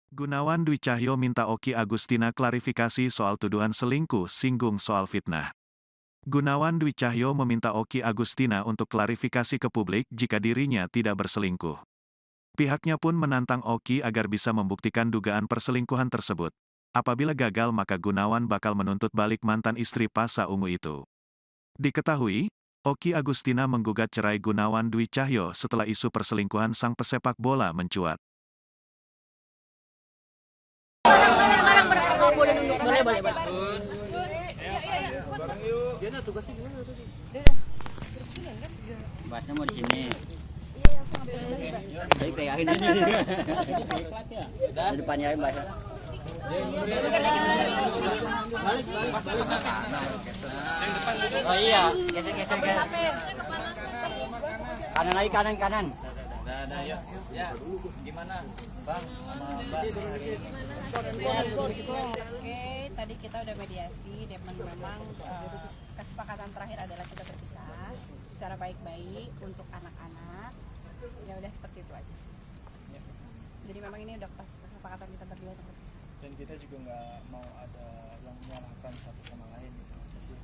Gunawan Dwi Cahyo minta Oki Agustina klarifikasi soal tuduhan selingkuh, singgung soal fitnah. Gunawan Dwi Cahyo meminta Oki Agustina untuk klarifikasi ke publik jika dirinya tidak berselingkuh. Pihaknya pun menantang Oki agar bisa membuktikan dugaan perselingkuhan tersebut. Apabila gagal maka Gunawan bakal menuntut balik mantan istri Pasha Ungu itu. Diketahui, Oki Agustina menggugat cerai Gunawan Dwi Cahyo setelah isu perselingkuhan sang pesepak bola mencuat. Boleh, boleh, boleh. Bahasnya mau di sini. Jadi pegangin ini. Di depannya aja bahasa. Oh iya, geser. Kanan lagi, kanan. Ada yuk. Ya, gimana, Bang? Oke, tadi kita udah mediasi dan memang kesepakatan terakhir adalah kita berpisah secara baik-baik untuk anak-anak. Ya udah seperti itu aja sih. Jadi memang ini udah pas kesepakatan kita berdua untuk berpisah. Dan kita juga nggak mau ada yang menyalahkan satu sama lain gitu aja sih.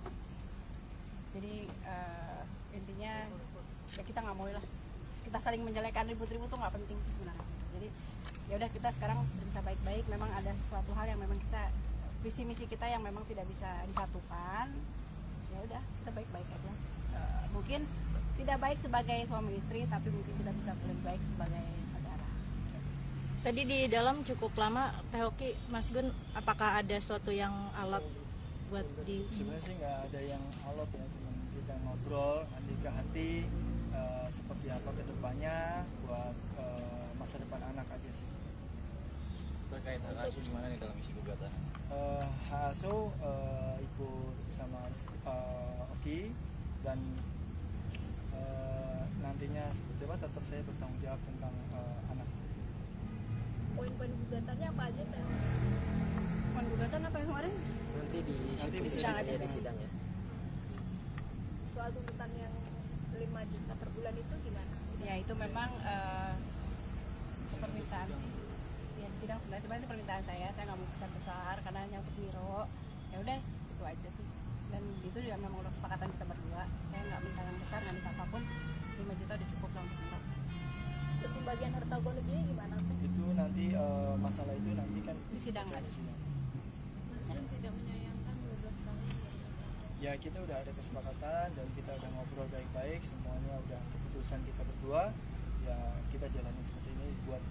Jadi intinya ya kita nggak mau lah kita saling menjelekan, ribut-ribut tuh nggak penting sih sebenarnya. Jadi ya udah kita sekarang berpisah baik-baik. Memang ada sesuatu hal yang memang kita visi misi kita yang memang tidak bisa disatukan. Ya udah kita baik-baik aja. Mungkin tidak baik sebagai suami istri, tapi mungkin kita bisa lebih baik sebagai saudara. Tadi di dalam cukup lama, Teh Oki, Mas Gun, apakah ada suatu yang alot buat di? Sebenarnya sih nggak ada yang alot ya, cuma kita ngobrol hati ke hati seperti apa kedepannya buat masa depan anak aja sih. Terkait hak asuh gimana nih dalam isi gugatan? Hak asuh ikut sama Oki dan nantinya seperti apa tetap saya bertanggung jawab tentang anak. Poin-poin gugatannya apa aja Teh? Poin gugatan apa yang kemarin? Nanti di sidang aja. di sidang ya. Soal tuntutan yang 5 juta per bulan itu gimana? Ya itu memang permintaan sih. Ya di sidang sebenarnya cuma itu permintaan saya nggak mau besar-besar karena hanya untuk Miro. Ya udah itu aja sih. Dan itu juga memang udah kesepakatan kita berdua. Saya nggak minta yang besar, nggak minta apapun. 5 juta udah cukup lah untuk Miro. Terus pembagian harta gonogini gimana Teh? Itu nanti masalah itu nanti kan Di sidang aja. Mas Gun tidak menyayangkan 12 tahun. Ya kita udah ada kesepakatan dan kita udah ngobrol baik-baik, semuanya udah keputusan kita berdua. Ya kita jalani seperti ini buat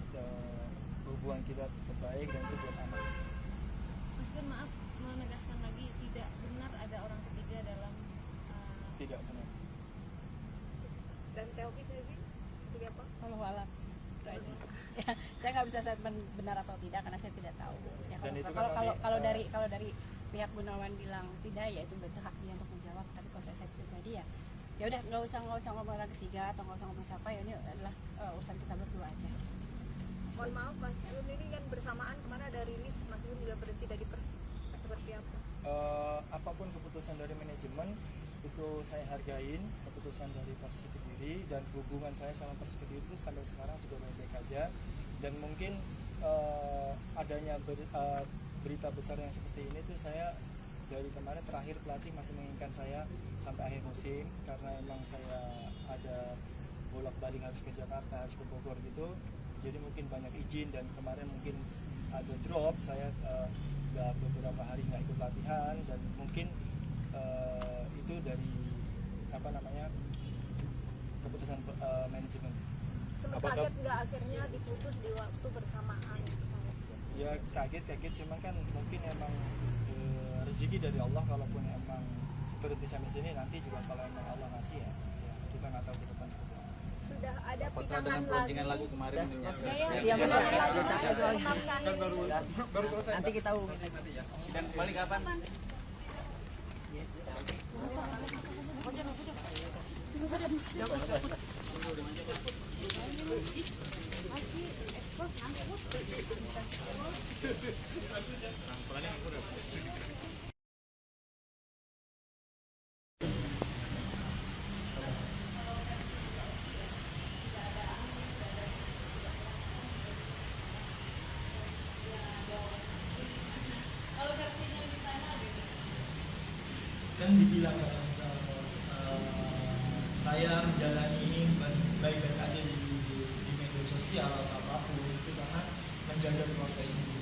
hubungan kita tetap baik dan itu buat anak. Mas Gun maaf menegaskan lagi tidak benar ada orang ketiga dalam Tidak benar. dan Teh Oki sendiri seperti apa? Kalau alam itu aja. Ya, saya nggak bisa statement benar atau tidak karena saya tidak tahu. Ya, Dan itu kalau kan kalau nanti, kalau dari pihak Gunawan bilang tidak, ya itu betul hak dia untuk menjawab. Tapi kalau saya pribadi ya udah nggak usah ngomong orang ketiga atau nggak usah ngomong siapa, ya ini adalah urusan kita berdua aja. Mohon maaf Mas Gun, ini kan bersamaan kemarin ada rilis Mas Gun juga berhenti dari Persib. Seperti apa? Apapun keputusan dari manajemen itu saya hargain, keputusan dari Persik Kediri dan hubungan saya sama Persik Kediri itu sampai sekarang juga baik-baik aja. Dan mungkin adanya berita besar yang seperti ini tuh saya dari kemarin terakhir pelatih masih menginginkan saya sampai akhir musim karena emang saya ada bolak-balik harus ke Jakarta, harus ke Bogor gitu. Jadi mungkin banyak izin dan kemarin mungkin ada drop, saya udah beberapa hari nggak ikut latihan dan mungkin itu dari keputusan manajemen. Sempat kaget nggak akhirnya diputus di waktu bersamaan? Ya kaget cuman kan mungkin emang rezeki dari Allah, kalaupun emang berhenti sampai sini nanti juga kalau emang Allah ngasih ya kita nggak tahu ke depan seperti apa. Sudah ada Apakah pinangan dengan lagi? pelantikan lagu kemarin Iya, Mas. baru selesai. Nanti kita Sidang kembali kapan? kan dibilang kalau misal saya menjalani ini baik-baik aja di media sosial atau apapun itu karena menjaga keluarga ini.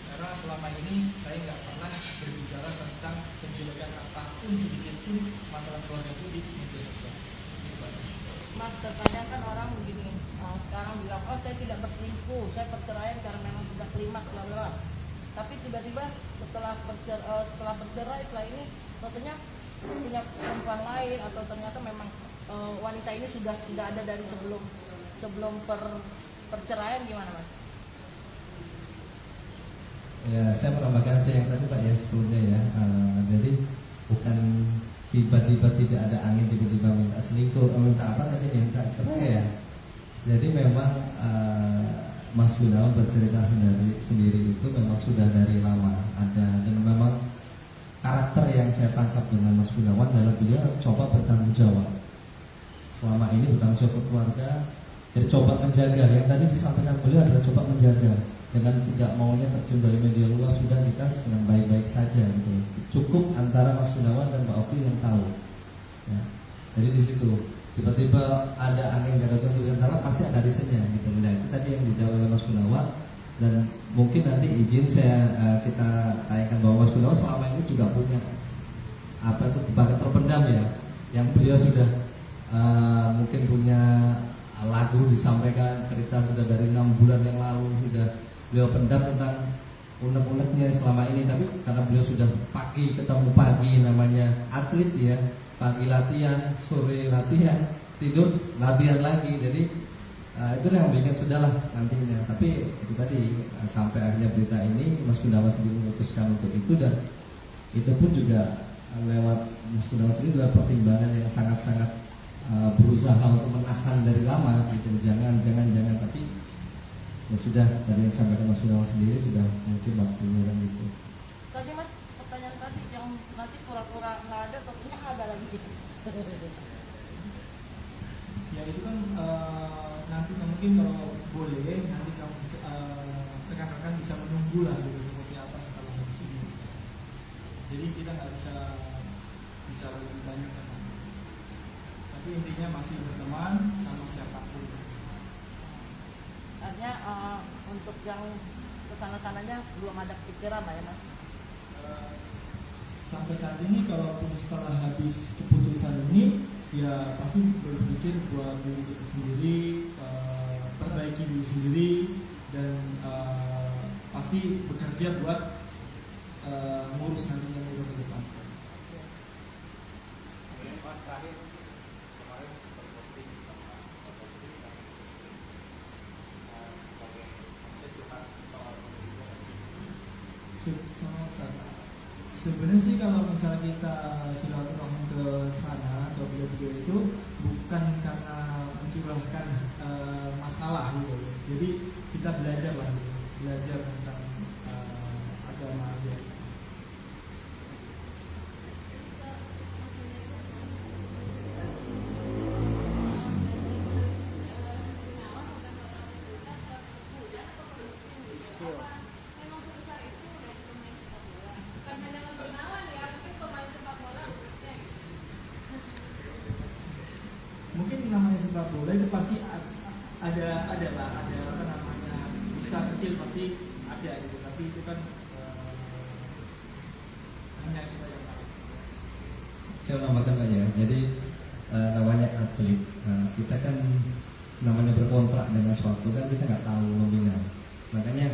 Karena selama ini saya nggak pernah berbicara tentang penjelekan apapun sedikit pun masalah keluarga itu di media sosial. Itu aja sih. Mas, terkadang kan orang begini, sekarang bilang, oh saya tidak berselingkuh, saya perceraian karena memang sudah klimaks, bla bla. Tapi tiba-tiba setelah bercerai, setelah ini, katanya punya perempuan lain atau ternyata memang wanita ini sudah ada dari sebelum perceraian, gimana Mas? Ya, saya menambahkan aja yang tadi Pak ya sebelumnya ya. Jadi bukan tiba-tiba tidak ada angin tiba-tiba minta selingkuh, minta apa tadi, minta cerai ya. Jadi memang Mas Gunawan bercerita sendiri itu memang sudah dari lama ada, dan memang karakter yang saya tangkap dengan Mas Gunawan adalah beliau coba bertanggung jawab. Selama ini bertanggung jawab ke keluarga, jadi coba menjaga. Yang tadi disampaikan beliau adalah coba menjaga dengan tidak maunya terjun dari media luar, sudah kita dengan baik-baik saja gitu. Cukup antara Mas Gunawan dan Mbak Oki yang tahu. Ya. Jadi di situ tiba-tiba ada angin gak ada di antara, pasti ada risetnya gitu. Nah, itu tadi yang dijawab oleh Mas Gunawan, dan mungkin nanti izin saya kita tayangkan bahwa Mas Gunawan selama ini juga punya apa itu bakat terpendam ya, yang beliau sudah mungkin punya lagu disampaikan, cerita sudah dari 6 bulan yang lalu sudah beliau pendam tentang unek-uneknya selama ini. Tapi karena beliau sudah pagi ketemu pagi, namanya atlet ya, pagi latihan, sore latihan, tidur latihan lagi. Jadi itulah yang bikin sudahlah nantinya. Tapi itu tadi sampai akhirnya berita ini Mas Gunawan sendiri memutuskan untuk itu, dan itu pun juga lewat Mas Gunawan sendiri adalah pertimbangan yang sangat-sangat berusaha untuk menahan dari lama gitu. Jangan, tapi ya sudah, tadi yang sampaikan Mas Gunawan sendiri sudah mungkin waktunya kan gitu. Tadi Mas, pertanyaan tadi yang nanti pura-pura nggak ada, tentunya ada lagi gitu. Ya itu kan nanti mungkin kalau boleh nanti kamu rekan-rekan bisa menunggu lah gitu seperti apa setelah habis ini. Jadi kita nggak bisa bicara lebih banyak kan. Tapi intinya masih berteman sama siapapun. Artinya untuk yang kesana-sananya belum ada pikiran lah ya Mas? Sampai saat ini kalaupun setelah habis keputusan ini ya pasti berpikir buat diri kita sendiri, perbaiki diri sendiri, dan pasti bekerja buat ngurus nantinya ke depan. Sebenarnya sih kalau misalnya kita silaturahmi ke sana atau beliau-beliau itu bukan karena mencurahkan masalah gitu. Jadi kita belajar lah gitu. Belajar tentang agama aja. Mungkin namanya sepak bola itu pasti ada apa namanya, besar kecil pasti ada gitu, tapi itu kan hanya kita yang tahu. Saya menambahkan Pak ya, jadi namanya atlet, kita kan namanya berkontrak dengan suatu kan kita nggak tahu nominal, makanya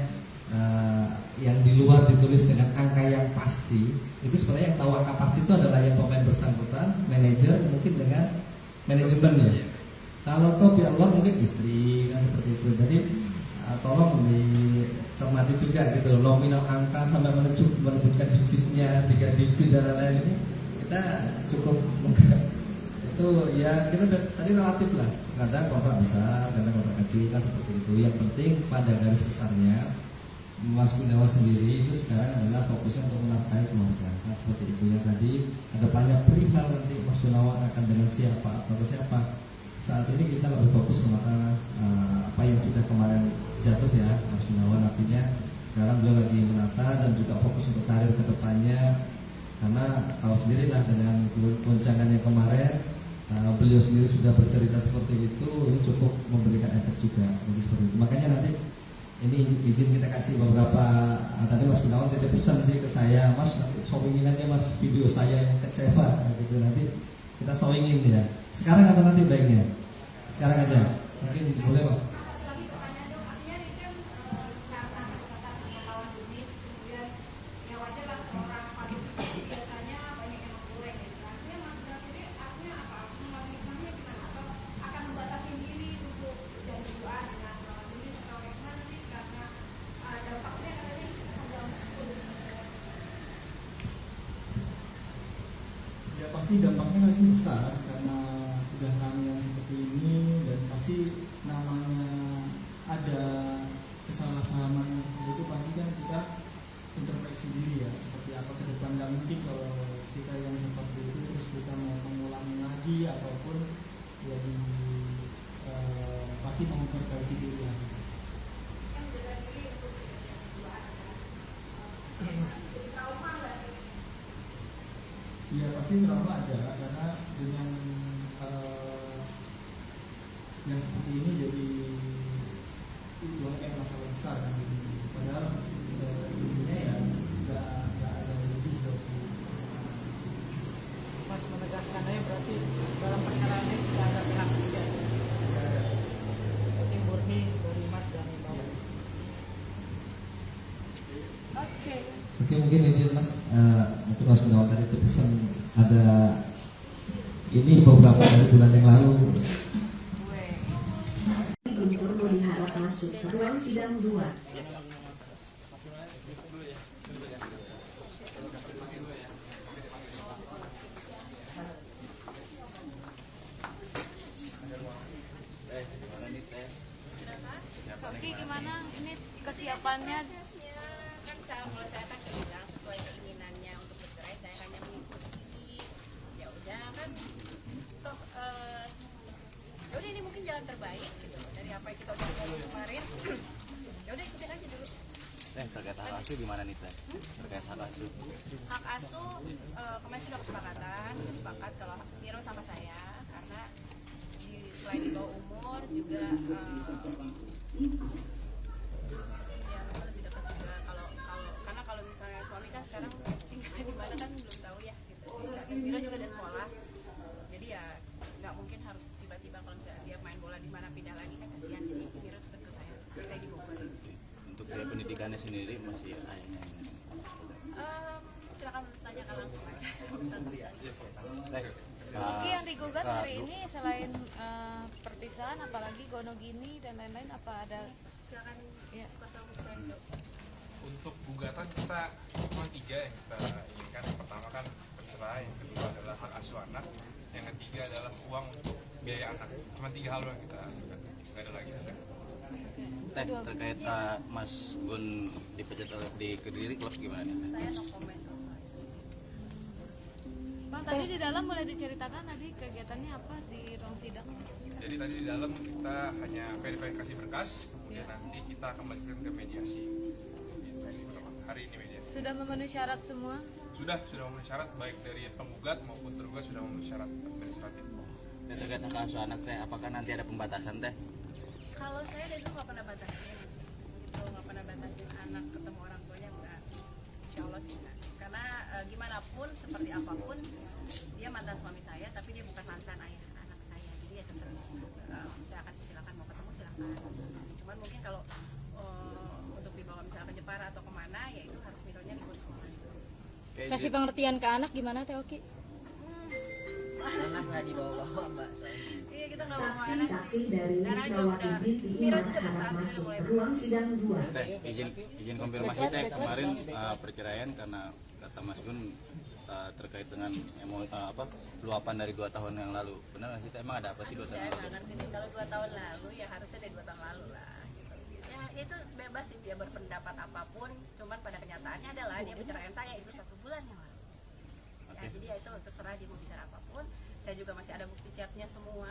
yang di luar ditulis dengan angka yang pasti itu sebenarnya yang tahu angka pasti itu adalah yang pemain bersangkutan, manajer, mungkin dengan manajemen ya. Kalau toh pihak luar mungkin istri kan seperti itu. Jadi tolong dicermati juga gitu loh, nominal angka sampai menunjukkan digitnya 3 digit dan lain-lain ini kita cukup itu ya, kita tadi relatif lah. Kadang kontrak besar, kadang kontrak kecil kan seperti itu. Yang penting pada garis besarnya Mas Gunawan sendiri itu sekarang adalah fokusnya untuk menafkahi keluarga kan seperti itu. Yang tadi ada banyak perihal nanti Mas Gunawan akan dengan siapa atau ke siapa. Saat ini kita lebih fokus ke mata apa yang sudah kemarin jatuh ya Mas Gunawan, artinya sekarang beliau lagi menata dan juga fokus untuk karir ke depannya. karena tahu sendiri lah dengan goncangannya kemarin, beliau sendiri sudah bercerita seperti itu, ini cukup memberikan efek juga. Jadi seperti itu. Makanya nanti ini izin kita kasih beberapa, tadi Mas Gunawan titip pesan sih ke saya, Mas nanti showingin aja Mas video saya yang kecewa gitu, nanti kita showingin ya. Sekarang atau nanti baiknya? Sekarang aja, mungkin boleh Pak. Ya pasti dampaknya masih besar karena udah yang seperti ini, dan pasti namanya ada kesalahpahaman yang seperti itu pasti kan kita introspeksi diri ya, seperti apa ke depan. Nggak mungkin kalau kita yang seperti itu terus kita mau mengulangi lagi ataupun jadi pasti mau memperbaiki diri lagi. Iya pasti trauma ada, karena dengan yang seperti ini jadi kayak masalah besar kan, padahal intinya ya nggak ada lebih dong. Mas menegaskannya berarti dalam perkara ini tidak ada pihak ketiga, seperti murni dari Mas dan Mbak. Oke, mungkin izin Mas, mungkin Mas Gunawan tadi itu pesan ada ini beberapa dari bulan yang lalu. Guntur diharap masuk ke ruang sidang 2. Oke, gimana ini kesiapannya? Kan kalau saya kan bilang sesuai keinginannya untuk bercerai, saya hanya mengikuti. Ya udah kan, toh ya udah ini mungkin jalan terbaik gitu dari apa yang kita udah ngomong kemarin. Ya udah ikutin aja dulu. Terkait hak asuh gimana nih Teh? Terkait hak asuh. Hak asuh kemarin sudah kesepakatan, sepakat kalau Miro sama saya, karena selain di bawah umur juga ya lebih dekat juga. Karena kalau misalnya suami kan sekarang tinggal di mana kan belum tahu ya gitu. Dan Miro juga ada sekolah, jadi ya nggak mungkin harus tiba-tiba kalau misalnya dia main bola di mana pindah lagi kan kasihan. Jadi Miro tetap ke saya, stay di Bogor. Untuk biaya pendidikannya sendiri masih ayahnya ini. Silakan tanyakan langsung aja. Oke, yang digugat hari ini selain perpisahan, apalagi gonogini dan lain-lain, apa ada? Silakan ya. Untuk gugatan kita cuma 3 yang kita inginkan. Yang pertama kan perceraian, yang kedua adalah hak asuh anak, yang ketiga adalah uang untuk biaya anak. Cuma 3 hal yang kita gugat, nggak ada lagi. Teh, terkait Mas Gun dipecat oleh di Kediri klub gimana nih? Saya no comment. Bang, tadi di dalam boleh diceritakan tadi kegiatannya apa di ruang sidang? Jadi tadi di dalam kita hanya verifikasi berkas, kemudian nanti kita akan melanjutkan ke mediasi. Hari ini mediasi. Sudah memenuhi syarat semua? Sudah memenuhi syarat, baik dari penggugat maupun tergugat sudah memenuhi syarat administratif. Dan terkait hak asuh anak Teh, apakah nanti ada pembatasan Teh? Kalau saya dari dulu nggak pernah batasin, gitu, nggak pernah batasin anak ketemu orang tuanya, enggak. Insya Allah sih enggak. Karena gimana pun, seperti apapun, dia mantan suami saya, tapi dia bukan mantan ayah anak saya. Jadi ya tetap saya akan silakan mau ketemu silakan. Cuman mungkin kalau untuk dibawa misalnya ke Jepara atau kemana, ya itu harus misalnya libur sekolah. Kasih pengertian ke anak gimana Teh Oki? Anak nggak dibawa-bawa Mbak. Iya, kita nggak mau anak. Saksi dari Wismawati binti Iman harap masuk ke ruang sidang 2. Teh, izin konfirmasi Teh, kemarin perceraian karena kata Mas Gun terkait dengan luapan dari 2 tahun yang lalu. Benar nggak sih Teh? Emang ada apa sih 2 tahun Saya yang lalu? nggak ngerti nih, kalau 2 tahun lalu ya harusnya dari 2 tahun lalu lah. Ya itu bebas sih dia berpendapat apapun, cuman pada kenyataannya adalah dia perceraian saya itu 1 bulan yang lalu. Ya, jadi ya itu terserah dia mau bicara apapun. Saya juga masih ada bukti chatnya semua,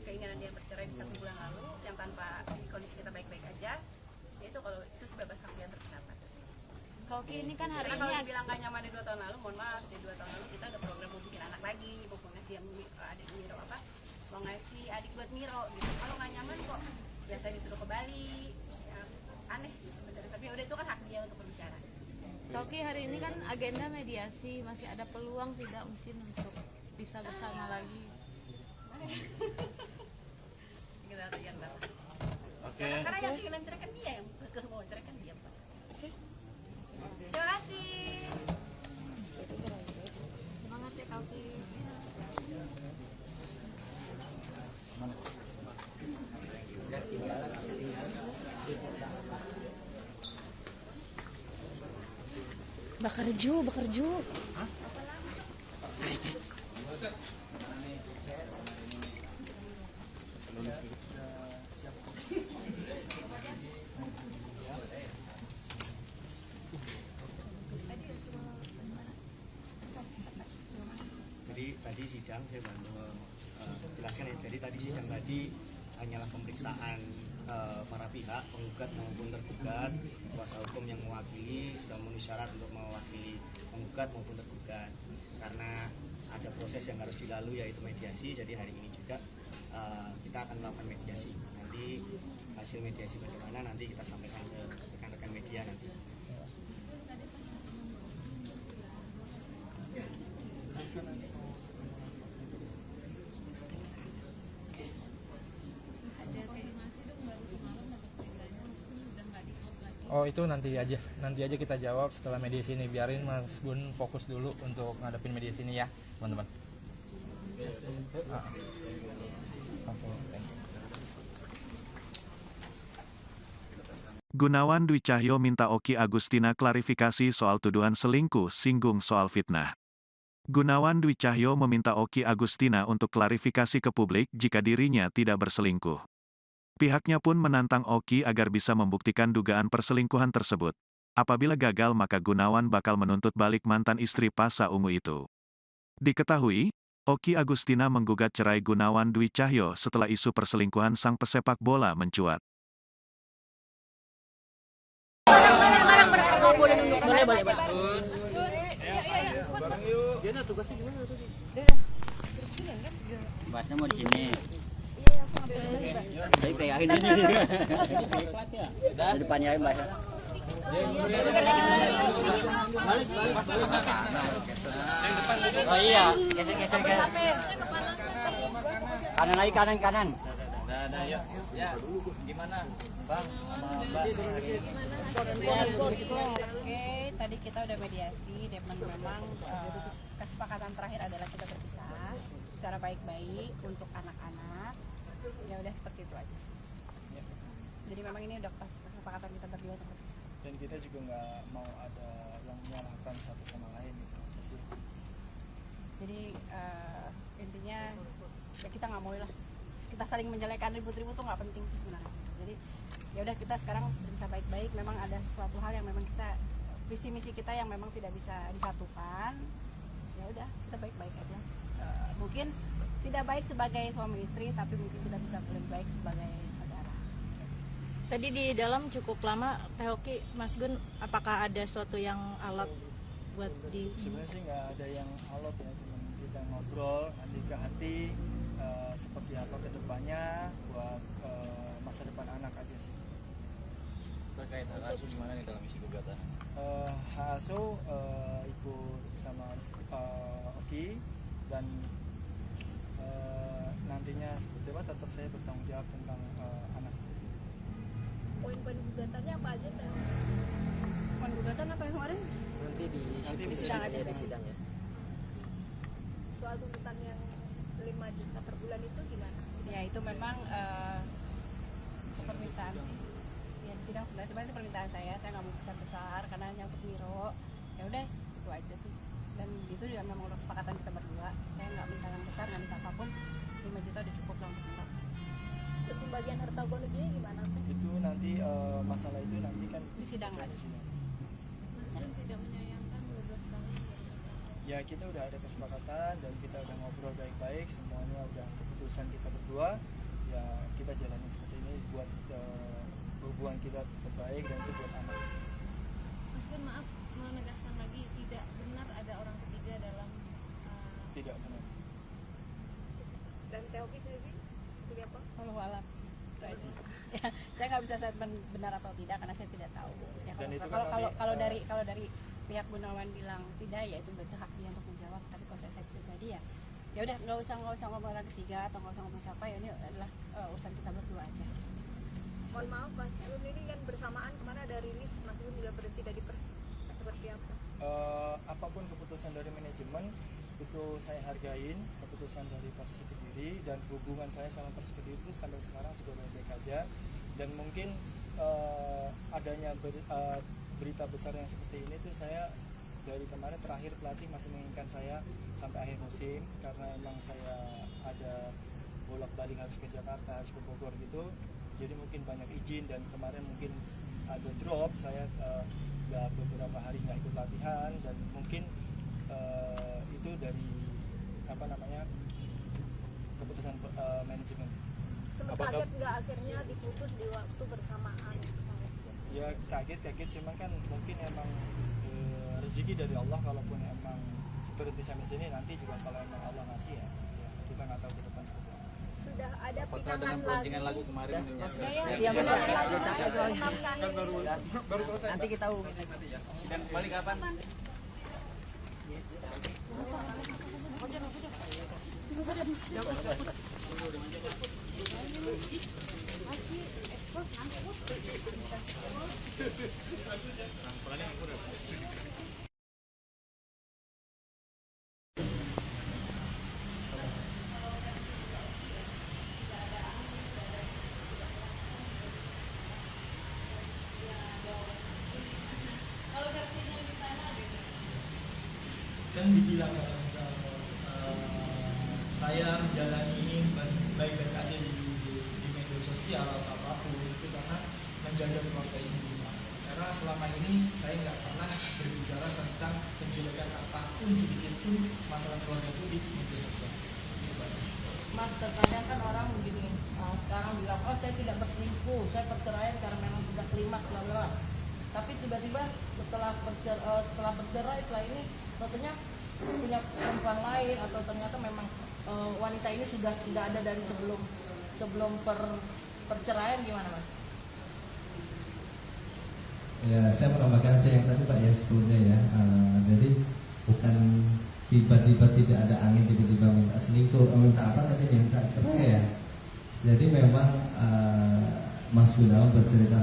keinginan dia bercerai di 1 bulan lalu yang tanpa kondisi kita baik-baik aja. Ya itu kalau itu sebebas hak dia berpendapat. Kak Oki, ini kan hari Karena ini kalau dibilang gak nyaman di 2 tahun lalu, mohon maaf, di 2 tahun lalu kita ada program mau bikin anak lagi, mau ngasih adik Miro apa, mau ngasih adik buat Miro gitu. Kalau nggak nyaman kok, ya saya disuruh ke Bali, ya, aneh sih sebenarnya. Tapi udah itu kan hak dia untuk berbicara. Kak Oki, hari ini kan agenda mediasi, masih ada peluang tidak mungkin untuk bisa bersama lagi? Kita lihat lah. Oke. Karena yang ingin cerai kan dia, yang mau cerai kan dia. Terima kasih. Semangat ya Kak Oki. Bakarju. Jadi tadi sidang saya bantu jelaskan ya. Jadi tadi sidang tadi hanyalah pemeriksaan para pihak, penggugat maupun tergugat. Kuasa hukum yang mewakili sudah memenuhi syarat untuk mewakili penggugat maupun tergugat. Karena ada proses yang harus dilalui yaitu mediasi. Jadi hari ini juga kita akan melakukan mediasi. Nanti hasil mediasi bagaimana nanti kita sampaikan ke rekan-rekan media nanti. Oh itu nanti aja kita jawab setelah mediasi ini. Biarin Mas Gun fokus dulu untuk ngadepin mediasi ini ya teman-teman. Gunawan Dwi Cahyo minta Oki Agustina klarifikasi soal tuduhan selingkuh singgung soal fitnah. Gunawan Dwi Cahyo meminta Oki Agustina untuk klarifikasi ke publik jika dirinya tidak berselingkuh. Pihaknya pun menantang Oki agar bisa membuktikan dugaan perselingkuhan tersebut. Apabila gagal maka Gunawan bakal menuntut balik mantan istri Pasha Ungu itu. Diketahui, Oki Agustina menggugat cerai Gunawan Dwi Cahyo setelah isu perselingkuhan sang pesepak bola mencuat. Boleh. Bahasnya mau di sini. Saya pegangin ini. Di depannya aja bahasa. Oh iya, geser. Kanan lagi, kanan. Ada yuk. Ya, gimana Bang sama Mbak? Oke, tadi kita udah mediasi dan memang kesepakatan terakhir adalah kita berpisah secara baik-baik untuk anak-anak. Ya udah seperti itu aja sih. Jadi memang ini udah pas kesepakatan kita berdua untuk berpisah. Dan kita juga nggak mau ada yang menyalahkan satu sama lain gitu aja sih. Jadi intinya ya kita nggak mau lah. Kita saling menjelekan ribut-ribut tuh nggak penting sih sebenarnya. Jadi ya udah kita sekarang berpisah baik-baik. Memang ada sesuatu hal yang memang kita visi misi kita yang memang tidak bisa disatukan. Ya udah kita baik-baik aja. Mungkin tidak baik sebagai suami istri, tapi mungkin kita bisa lebih baik sebagai saudara. Tadi di dalam cukup lama, Teh Oki, Mas Gun, apakah ada suatu yang alot buat di? Sebenarnya sih nggak ada yang alot ya, cuma kita ngobrol nanti ke hati seperti apa kedepannya buat masa depan anak aja sih. Terkait hak asuh gimana nih dalam isi gugatan? Hak asuh ikut sama Oki dan nantinya seperti apa tetap saya bertanggung jawab tentang anak. Poin-poin gugatannya apa aja Teh? Poin gugatan apa yang kemarin? Nanti di sidang aja. Di sidang ya. Soal tuntutan yang 5 juta per bulan itu gimana? Ya itu memang permintaan ya di sidang sebenarnya, cuma itu permintaan saya nggak mau besar-besar karena hanya untuk Miro. Ya udah itu aja sih, dan itu juga memang udah kesepakatan kita berdua. Saya nggak minta yang besar, nggak minta apapun, 5 juta udah cukup lah untuk Miro. Terus pembagian harta gono gini gimana tuh? Itu nanti masalah itu nanti kan Di sidang ada. Mas Gun tidak menyayangkan 12 tahun. Ya kita udah ada kesepakatan dan kita udah ngobrol baik-baik, semuanya udah keputusan kita berdua. Ya kita jalani seperti ini buat hubungan kita tetap baik dan itu buat anak. Mas Gun, maaf, Hoki sendiri seperti apa? Wallahu alam. Itu aja. Ya, saya nggak bisa statement benar atau tidak karena saya tidak tahu. Ya, kalau dari pihak Gunawan bilang tidak, ya itu betul hak dia untuk menjawab. Tapi kalau saya pribadi ya udah nggak usah ngomong orang ketiga atau nggak usah ngomong siapa, ya ini adalah urusan kita berdua aja. Mohon maaf Mas Gun, ini kan bersamaan kemana ada rilis Mas Gun juga berhenti dari Persib, seperti apa? Apapun keputusan dari manajemen itu saya hargain, keputusan dari Persib Kediri, dan hubungan saya sama Persib Kediri itu sampai sekarang juga baik-baik aja. Dan mungkin adanya berita besar yang seperti ini tuh saya dari kemarin terakhir pelatih masih menginginkan saya sampai akhir musim karena emang saya ada bolak-balik harus ke Jakarta, harus ke Bogor gitu. Jadi mungkin banyak izin dan kemarin mungkin ada drop, saya udah beberapa hari nggak ikut latihan dan mungkin itu dari keputusan manajemen. Sempat kaget nggak akhirnya diputus di waktu bersamaan? Ya kaget cuman kan mungkin emang rezeki dari Allah, kalaupun emang berhenti sampai sini nanti juga kalau emang Allah ngasih ya kita nggak tahu ke depan seperti apa. Sudah ada dengan pelantikan lagu kemarin ya baru selesai. Nanti kita sidang balik kapan? Kan dibilang kalau misal saya menjalani ini baik-baik aja di media sosial atau apapun itu karena menjaga keluarga ini. Karena selama ini saya nggak pernah berbicara tentang penjelekan apapun sedikit pun masalah keluarga itu di media sosial. Itu aja. Mas, terkadang kan orang begini, sekarang bilang, oh saya tidak berselingkuh, saya perceraian karena memang sudah klimaks, bla bla. Tapi tiba-tiba setelah bercerai, setelah ini tentunya punya perempuan lain atau ternyata memang wanita ini sudah ada dari sebelum perceraian, gimana Mas? Ya, saya menambahkan aja yang tadi Pak ya sebelumnya ya. Jadi bukan tiba-tiba tidak ada angin tiba-tiba minta selingkuh, minta apa tadi, minta cerai ya. Jadi memang Mas Gunawan bercerita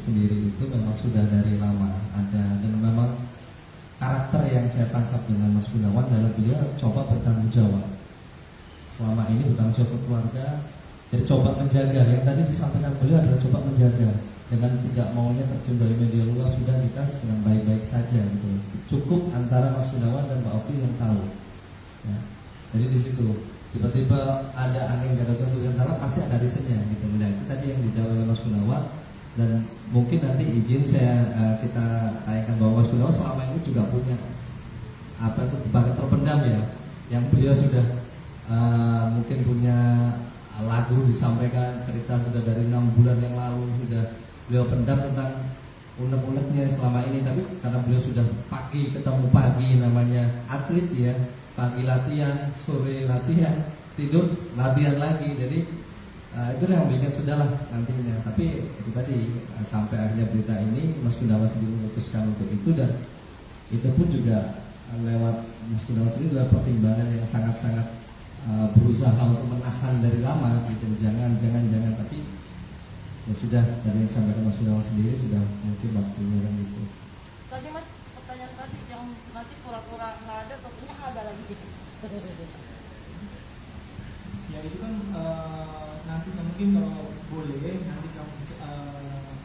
sendiri itu memang sudah dari lama ada, dan memang karakter yang saya tangkap dengan Mas Gunawan adalah beliau coba bertanggung jawab. Selama ini bertanggung jawab ke keluarga, jadi coba menjaga. Yang tadi disampaikan beliau adalah coba menjaga dengan tidak maunya terjun dari media luar, sudah kita dengan baik-baik saja gitu. Cukup antara Mas Gunawan dan Mbak Oki yang tahu. Ya. Jadi di situ tiba-tiba ada angin gak ada untuk pasti ada reasonnya gitu. Nah, itu tadi yang dijawab oleh Mas Gunawan. Dan mungkin nanti izin kita tanyakan bahwa Mas Gunawan selama ini juga punya bakat terpendam ya, yang beliau sudah mungkin punya lagu disampaikan, cerita sudah dari 6 bulan yang lalu sudah beliau pendam tentang unek-uneknya selama ini. Tapi karena beliau sudah ketemu pagi, namanya atlet ya, pagi latihan, sore latihan, tidur latihan lagi, jadi itulah yang bikin sudahlah nantinya. Tapi itu tadi sampai akhirnya berita ini Mas Gunawan sendiri memutuskan untuk itu, dan itu pun juga lewat Mas Gunawan sendiri adalah pertimbangan yang sangat-sangat berusaha untuk menahan dari lama gitu. Jangan, tapi ya sudah, tadi yang disampaikan Mas Gunawan sendiri sudah mungkin waktunya kan gitu. Tadi Mas, pertanyaan tadi yang nanti pura-pura nggak ada, tentunya ada lagi gitu. Ya itu kan nanti mungkin kalau boleh nanti kamu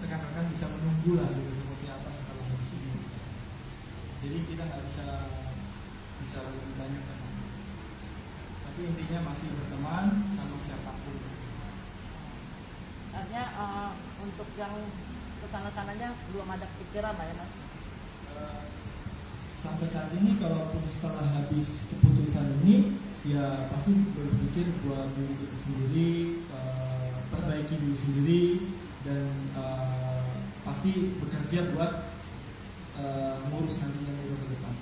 rekan-rekan bisa menunggu lah gitu seperti apa setelah di sini. Jadi kita nggak bisa bicara lebih banyak kan. Tapi intinya masih berteman sama siapapun. Artinya untuk yang kesana-sananya belum ada pikiran lah ya Mas? Sampai saat ini kalaupun setelah habis keputusan ini ya pasti berpikir buat diri kita sendiri, perbaiki diri sendiri, dan pasti bekerja buat ngurus nantinya ke depan.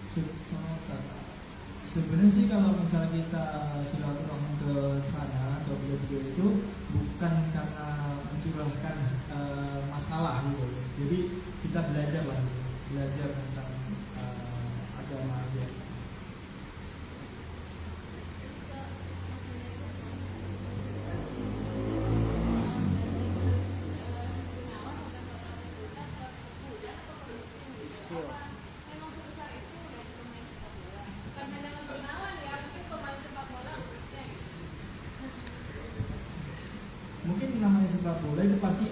sama Ustaz. Sebenarnya sih kalau misalnya kita silaturahmi ke sana ke beliau itu bukan karena mencurahkan masalah gitu. Jadi kita belajar lah, belajar tentang agama aja. Mungkin namanya sepak bola itu pasti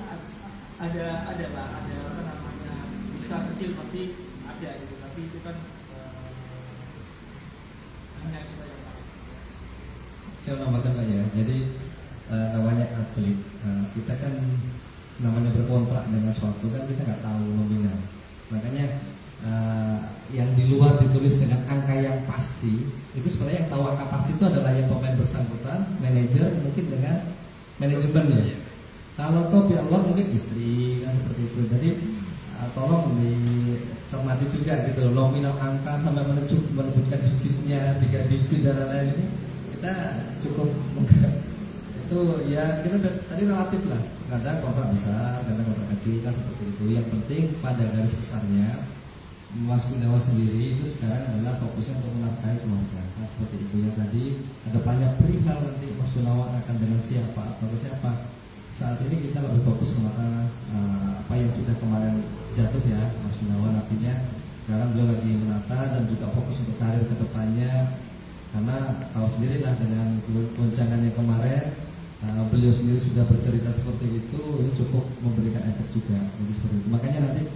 ada apa namanya, besar kecil pasti ada gitu, tapi itu kan hanya kita yang tahu. Saya menambahkan Pak ya, jadi namanya atlet, kita kan namanya berkontrak dengan suatu kan kita nggak tahu nominal, makanya yang di luar ditulis dengan angka yang pasti itu sebenarnya yang tahu angka pasti itu adalah yang pemain bersangkutan, manajer, mungkin dengan manajemen ya. Kalau top yang luar mungkin istri kan seperti itu. Jadi tolong dicermati juga gitu loh, nominal angka sampai menyebutkan digitnya 3 digit dan lain-lain ini kita cukup itu ya kita tadi relatif lah. Kadang kontrak besar, kadang kontrak kecil kan seperti itu. Yang penting pada garis besarnya Mas Gunawan sendiri itu sekarang adalah fokusnya untuk menafkahi keluarga kan seperti itu. Yang tadi ada banyak perihal nanti Mas Gunawan akan dengan siapa atau ke siapa. Saat ini kita lebih fokus menata apa yang sudah kemarin jatuh ya Mas Gunawan, artinya sekarang beliau lagi menata dan juga fokus untuk karir ke depannya, karena tahu sendirilah dengan goncangannya kemarin, beliau sendiri sudah bercerita seperti itu, ini cukup memberikan efek juga. Jadi seperti itu. Makanya nanti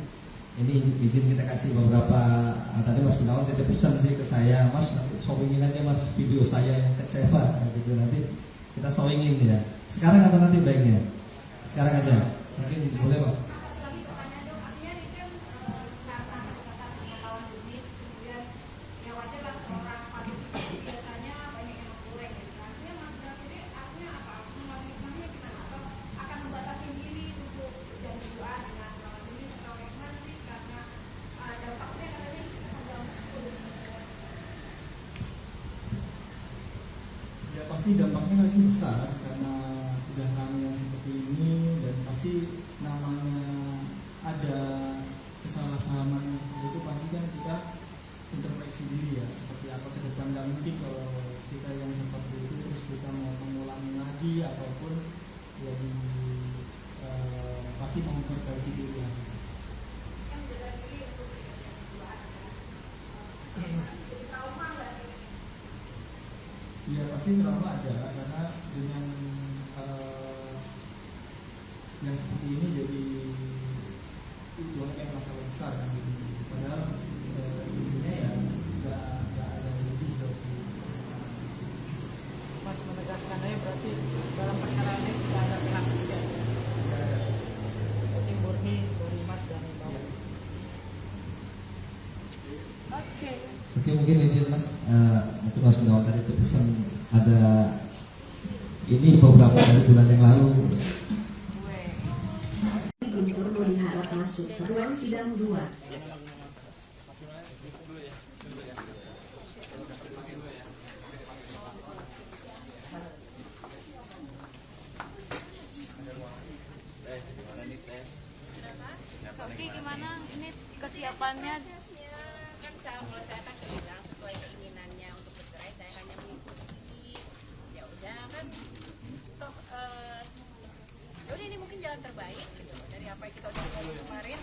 ini izin kita kasih beberapa, tadi Mas Gunawan titip pesan sih ke saya, Mas nanti showingin aja Mas video saya yang kecewa gitu, nanti kita showingin ya. Sekarang atau nanti baiknya? Sekarang aja. Mungkin boleh Pak. Ya pasti dampaknya pasti besar karena udah namanya seperti ini, dan pasti namanya ada kesalahpahaman yang seperti itu, pasti kan kita introspeksi diri ya, seperti apa ke depan. Nggak mungkin kalau kita yang seperti itu terus kita mau mengulangi lagi ataupun jadi pasti mau memperbaiki diri ya. Iya pasti trauma ada, karena dengan yang seperti ini jadi itu kayak masalah besar kan gitu. Padahal intinya ya nggak ada lebih dari Mas menegaskan aja berarti dalam perkara ini tidak ada pihak ketiga. Ini murni dari Mas dan Mbak. Oke, mungkin izin Mas, mungkin Mas Gunawan tadi itu pesan ada ini beberapa dari bulan yang lalu. Guntur diharap masuk ke ruang sidang 2. Oke, gimana ini kesiapannya? Kan kalau saya kan bilang sesuai keinginannya untuk bercerai, saya hanya mengikuti. Ya udah kan, toh ya udah ini mungkin jalan terbaik gitu dari apa yang kita udah lakukan kemarin.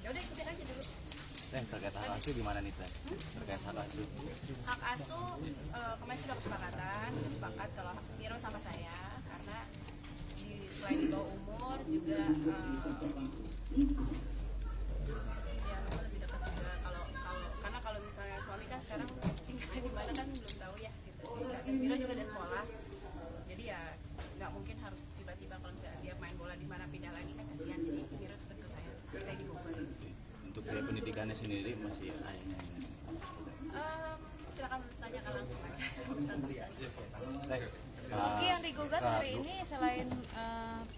Ya udah ikutin aja dulu. Terkait hak asuh gimana nih Teh? Terkait hak asuh. Hak asuh kemarin sudah kesepakatan, sepakat kalau Miro sama saya, karena selain di bawah umur juga ya memang lebih dekat juga. Karena kalau misalnya suami kan sekarang tinggal di mana kan belum tahu ya gitu. Dan Miro juga ada sekolah, jadi ya nggak mungkin harus tiba-tiba kalau misalnya dia main bola di mana pindah lagi kan kasihan. Jadi Miro tetap ke saya stay di Bogor. Untuk biaya pendidikannya sendiri masih ayahnya ini. Silakan tanyakan langsung aja. Oke, yang digugat hari ini selain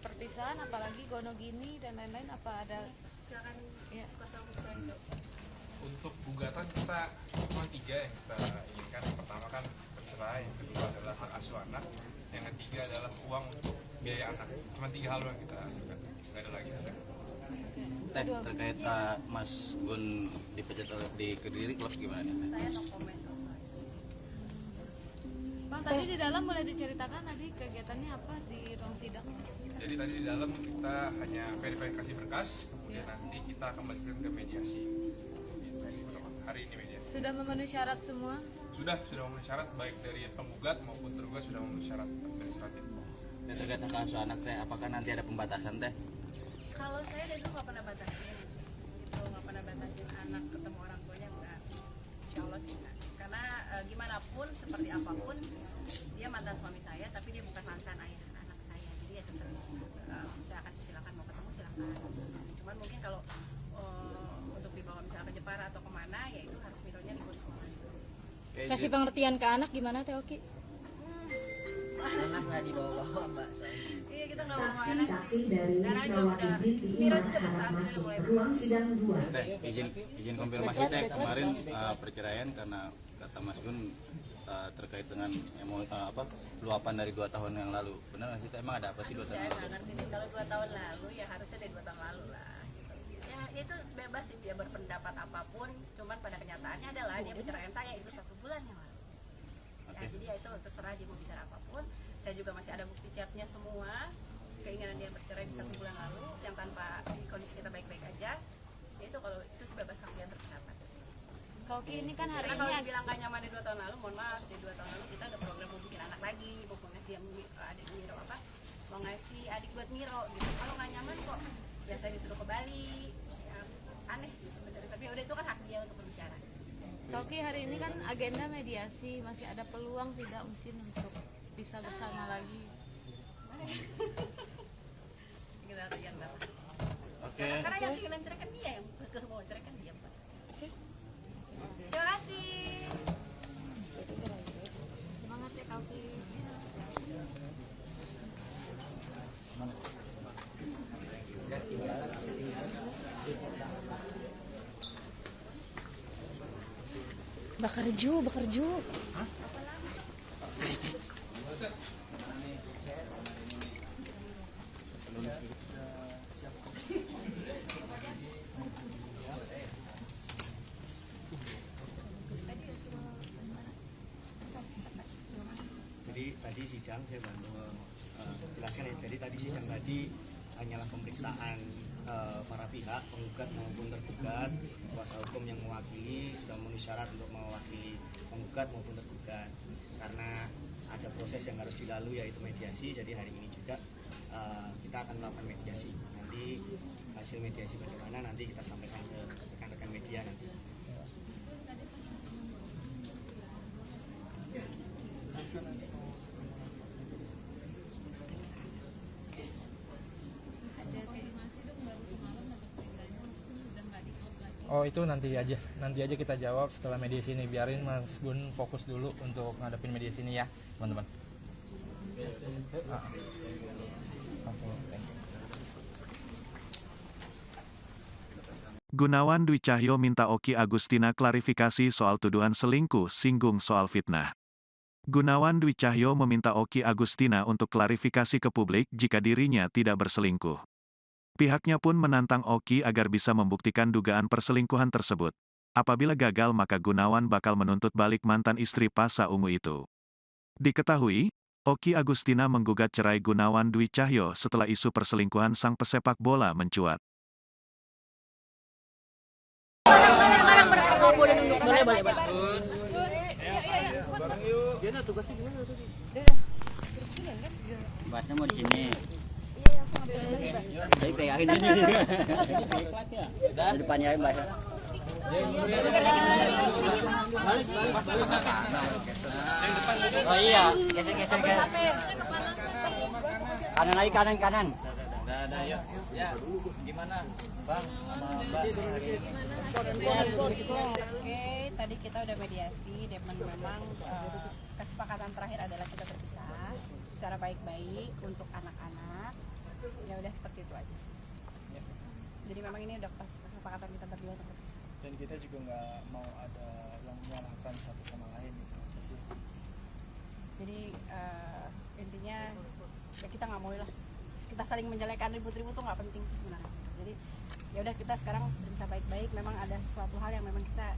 perpisahan, apalagi gonogini dan lain-lain, apa ada? Silakan ya. Untuk gugatan kita kita cuma 3 yang kita inginkan. Pertama kan perceraian, yang kedua adalah hak asuh anak, yang ketiga adalah uang untuk biaya anak. Cuma 3 hal yang kita ajukan, nggak ada lagi. Teh, terkait Mas Gun dipecat oleh di Kediri klub gimana nih? Saya no comment. Bang, tadi di dalam boleh diceritakan tadi kegiatannya apa di ruang sidang? Jadi tadi di dalam kita hanya verifikasi berkas, kemudian nanti kita akan melanjutkan ke mediasi. Hari ini mediasi. Sudah memenuhi syarat semua? Sudah memenuhi syarat, baik dari penggugat maupun tergugat sudah memenuhi syarat administratif. Dan terkait hak asuh anak teh, apakah nanti ada pembatasan teh? Kalau saya dari dulu nggak pernah batasin, gitu, nggak pernah batasin anak ketemu orang tuanya, enggak. Insya Allah sih enggak. Karena gimana pun, seperti apapun, dia mantan suami saya, tapi dia bukan mantan ayah anak saya. Jadi ya tetap saya akan silakan mau ketemu silakan. Cuman mungkin kalau untuk dibawa misalnya ke Jepara atau kemana, ya itu harus mironya libur sekolah. Kasih pengertian ke anak gimana Teh Oki? Anak nggak dibawa-bawa mbak soalnya. Iya, kita nggak mau anak. Saksi dari Wismawati binti Iman harap masuk ruang sidang 2. Teh, izin konfirmasi teh, kemarin perceraian karena kata Mas Gun terkait dengan luapan dari 2 tahun yang lalu. Benar nggak sih? Emang ada apa sih 2 tahun Saya lalu? nggak ngerti nih, kalau 2 tahun lalu ya harusnya dari 2 tahun lalu lah. Gitu. Ya itu bebas sih dia berpendapat apapun. Cuman pada kenyataannya adalah dia perceraian saya itu 1 bulan yang lalu. Ya, jadi ya itu terserah dia mau bicara apapun. Saya juga masih ada bukti chatnya semua. Keinginan dia bercerai di 1 bulan lalu yang tanpa kondisi kita baik-baik aja. Ya itu kalau itu bebas hak dia berpendapat. Oki, ini kan hari Karena ini kalau dibilang gak nyaman di 2 tahun lalu, mohon maaf, di 2 tahun lalu kita ada program mau bikin anak lagi, mau ngasih adik Miro mau ngasih adik buat Miro gitu. Kalau nggak nyaman kok, ya saya disuruh ke Bali. Ya, aneh sih sebenarnya, tapi udah itu kan hak dia untuk berbicara. Oki, hari ini kan agenda mediasi, masih ada peluang tidak mungkin untuk bisa bersama lagi? Kita lihat lah. Oke. Karena yang ingin cerai kan dia, yang mau cerai kan dia. Terima kasih. Semangat ya Oki. Bakarju. Jadi tadi sidang saya bantu jelaskan ya. Jadi tadi sidang tadi hanyalah pemeriksaan para pihak, penggugat maupun tergugat. Kuasa hukum yang mewakili sudah memenuhi syarat untuk mewakili penggugat maupun tergugat. Karena ada proses yang harus dilalui yaitu mediasi. Jadi hari ini juga kita akan melakukan mediasi. Nanti hasil mediasi bagaimana nanti kita sampaikan ke rekan-rekan media nanti. Oh itu nanti aja kita jawab setelah mediasi ini. Biarin Mas Gun fokus dulu untuk ngadepin mediasi ini ya teman-teman. Gunawan Dwi Cahyo minta Oki Agustina klarifikasi soal tuduhan selingkuh singgung soal fitnah. Gunawan Dwi Cahyo meminta Oki Agustina untuk klarifikasi ke publik jika dirinya tidak berselingkuh. Pihaknya pun menantang Oki agar bisa membuktikan dugaan perselingkuhan tersebut. Apabila gagal maka Gunawan bakal menuntut balik mantan istri Pasha Ungu itu. Diketahui, Oki Agustina menggugat cerai Gunawan Dwi Cahyo setelah isu perselingkuhan sang pesepak bola mencuat. Boleh. Dia tugasnya gimana tadi? Bahasnya mau di sini. Jadi pegangin ini. Di depannya aja bahasa. Oh iya, geser. Kanan lagi kanan. Ada yuk. Ya, gimana Bang sama Mbak? Oke, tadi kita udah mediasi dan memang kesepakatan terakhir adalah kita berpisah secara baik-baik untuk anak-anak. Ya udah seperti itu aja sih. Jadi memang ini udah pas kesepakatan kita berdua untuk berpisah. Dan kita juga nggak mau ada kita saling menjelekkan ribut-ribut tuh nggak penting sih sebenarnya. Jadi ya udah kita sekarang bisa baik-baik. Memang ada sesuatu hal yang memang kita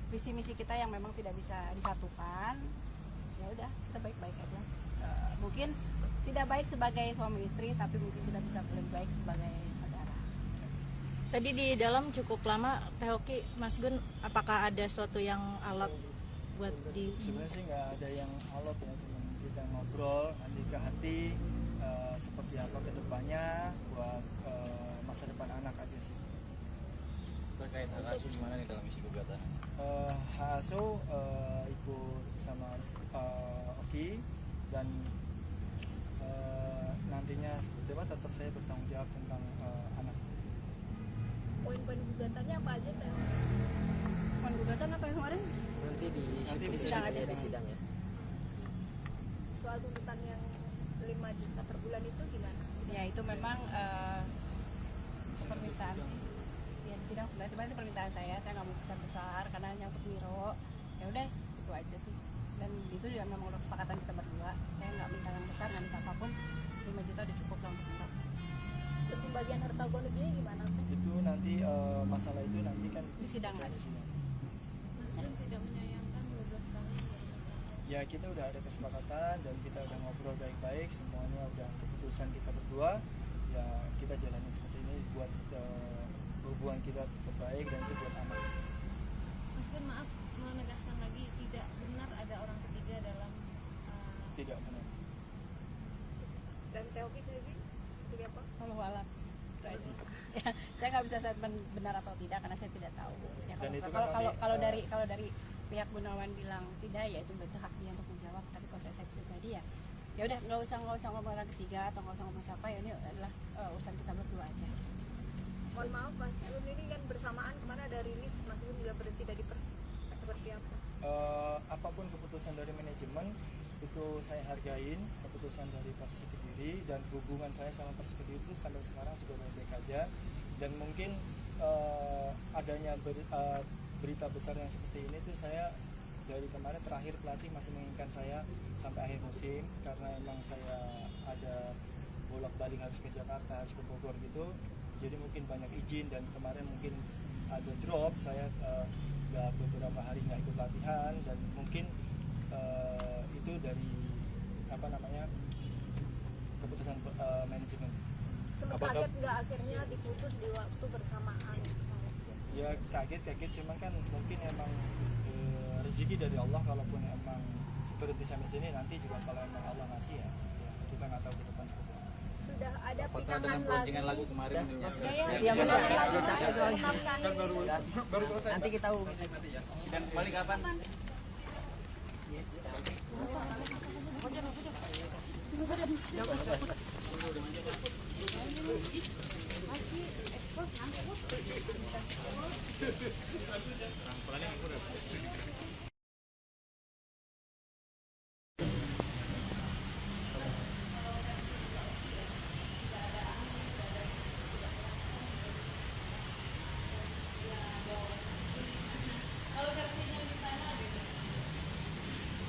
visi misi kita yang memang tidak bisa disatukan. Ya udah kita baik-baik aja. Mungkin tidak baik sebagai suami istri, tapi mungkin kita bisa lebih baik sebagai saudara. Tadi di dalam cukup lama Teh Oki, Mas Gun, apakah ada suatu yang alot buat di? Sebenarnya sih nggak ada yang alot ya, cuma kita ngobrol nanti ke hati seperti apa kedepannya buat masa depan anak aja sih. Terkait hak asuh gimana nih dalam isi gugatan? Hak asuh ikut sama Oki dan nantinya seperti apa tetap saya bertanggung jawab tentang anak. Poin-poin gugatannya apa aja Teh? Poin gugatan apa yang kemarin? Nanti di sidang aja di sidang ya. Soal tuntutan yang 5 juta per bulan itu gimana? Ya itu memang permintaan ya di sidang sebenarnya, cuma itu permintaan saya nggak mau besar-besar karena hanya untuk Miro. Ya udah itu aja sih, dan itu juga memang udah kesepakatan kita berdua. Saya nggak minta yang besar, nggak minta apapun, 5 juta udah cukup lah untuk Miro. Terus pembagian harta gono gini gimana? Itu nanti masalah itu nanti kan di sidang ada. Mas Gun tidak menyayangkan 12 tahun. Ya kita udah ada kesepakatan dan kita udah ngobrol baik-baik, semuanya udah keputusan kita berdua. Ya kita jalani seperti ini buat hubungan kita tetap baik dan itu buat anak. Mas Gun, maaf menegaskan lagi, tidak benar ada orang ketiga dalam Tidak benar. Dan Teh Oki sendiri seperti apa? Wallahu a'lam. Itu aja. Ya, saya nggak bisa statement benar atau tidak karena saya tidak tahu. Ya, kalau dari pihak Gunawan bilang tidak, ya itu berarti hak dia untuk menjawab. Tapi kalau saya pribadi ya udah nggak usah ngomong orang ketiga atau nggak usah ngomong siapa, ya ini adalah urusan kita berdua aja. Mohon maaf Mas Gun, ini kan bersamaan kemana ada rilis Mas Gun juga berhenti dari Persib, seperti apa? Apapun keputusan dari manajemen itu saya hargain, keputusan dari Persik Kediri, dan hubungan saya sama Persik Kediri itu sampai sekarang juga baik-baik aja. Dan mungkin adanya berita besar yang seperti ini tuh saya dari kemarin terakhir pelatih masih menginginkan saya sampai akhir musim karena emang saya ada bolak-balik harus ke Jakarta, harus ke Bogor gitu. Jadi mungkin banyak izin dan kemarin mungkin ada drop, saya udah beberapa hari nggak ikut latihan dan mungkin itu dari keputusan manajemen. Sempat kaget nggak akhirnya diputus di waktu bersamaan? Ya kaget cuman kan mungkin emang rezeki dari Allah, kalaupun emang berhenti sampai sini nanti juga kalau emang Allah ngasih ya kita nggak tahu ke depan seperti apa. Sudah ada Apakah pinangan dengan lagi? poncingan lagu kemarin? Iya mas. Kan baru selesai. Nanti kita hubungin. Sidang kembali kapan?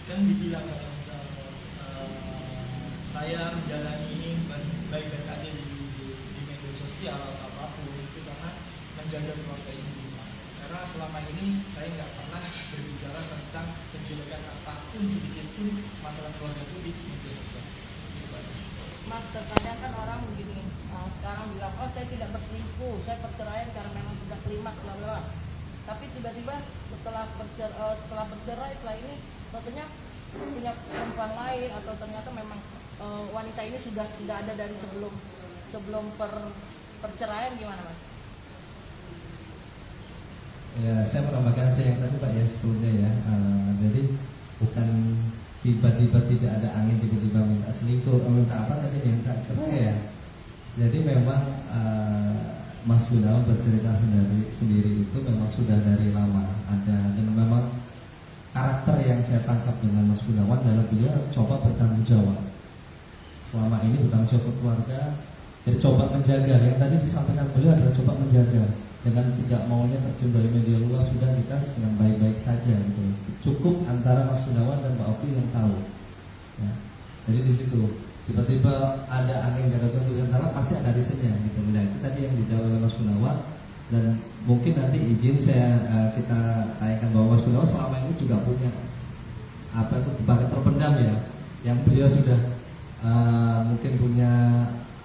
Kan dibilang kalau misalnya saya menjalani ini baik-baik aja di media sosial atau apapun itu karena menjaga keluarga ini. Karena selama ini saya nggak pernah berbicara tentang kejelekan apapun sedikit pun masalah keluarga itu di media sosial. Itu aja. Mas, terkadang kan orang begini, sekarang bilang, oh saya tidak berselingkuh, saya perceraian karena memang sudah klimaks, bla bla. Tapi tiba-tiba setelah bercerai, setelah ini katanya punya perempuan lain, atau ternyata memang wanita ini sudah ada dari sebelum perceraian, gimana Mas? Ya, saya menambahkan yang tadi Pak ya sebelumnya ya. Jadi bukan tiba-tiba tidak ada angin tiba-tiba minta selingkuh, minta apa tadi, minta cerai ya. Jadi memang Mas Gunawan bercerita sendiri itu memang sudah dari lama ada, dan memang karakter yang saya tangkap dengan Mas Gunawan adalah beliau coba bertanggung jawab. Selama ini bertanggung jawab ke keluarga, jadi coba menjaga. Yang tadi disampaikan beliau adalah coba menjaga dengan tidak maunya terjun dari media luar, sudah kita dengan baik-baik saja gitu. Cukup antara Mas Gunawan dan Mbak Oki yang tahu. Ya. Jadi di situ. tiba-tiba ada angin gak cocok dengan tanah, pasti ada reasonnya gitu. Nah, itu tadi yang dijawab oleh Mas Gunawan, dan mungkin nanti izin saya kita tanyakan bahwa Mas Gunawan selama ini juga punya apa itu bakat terpendam ya, yang beliau sudah mungkin punya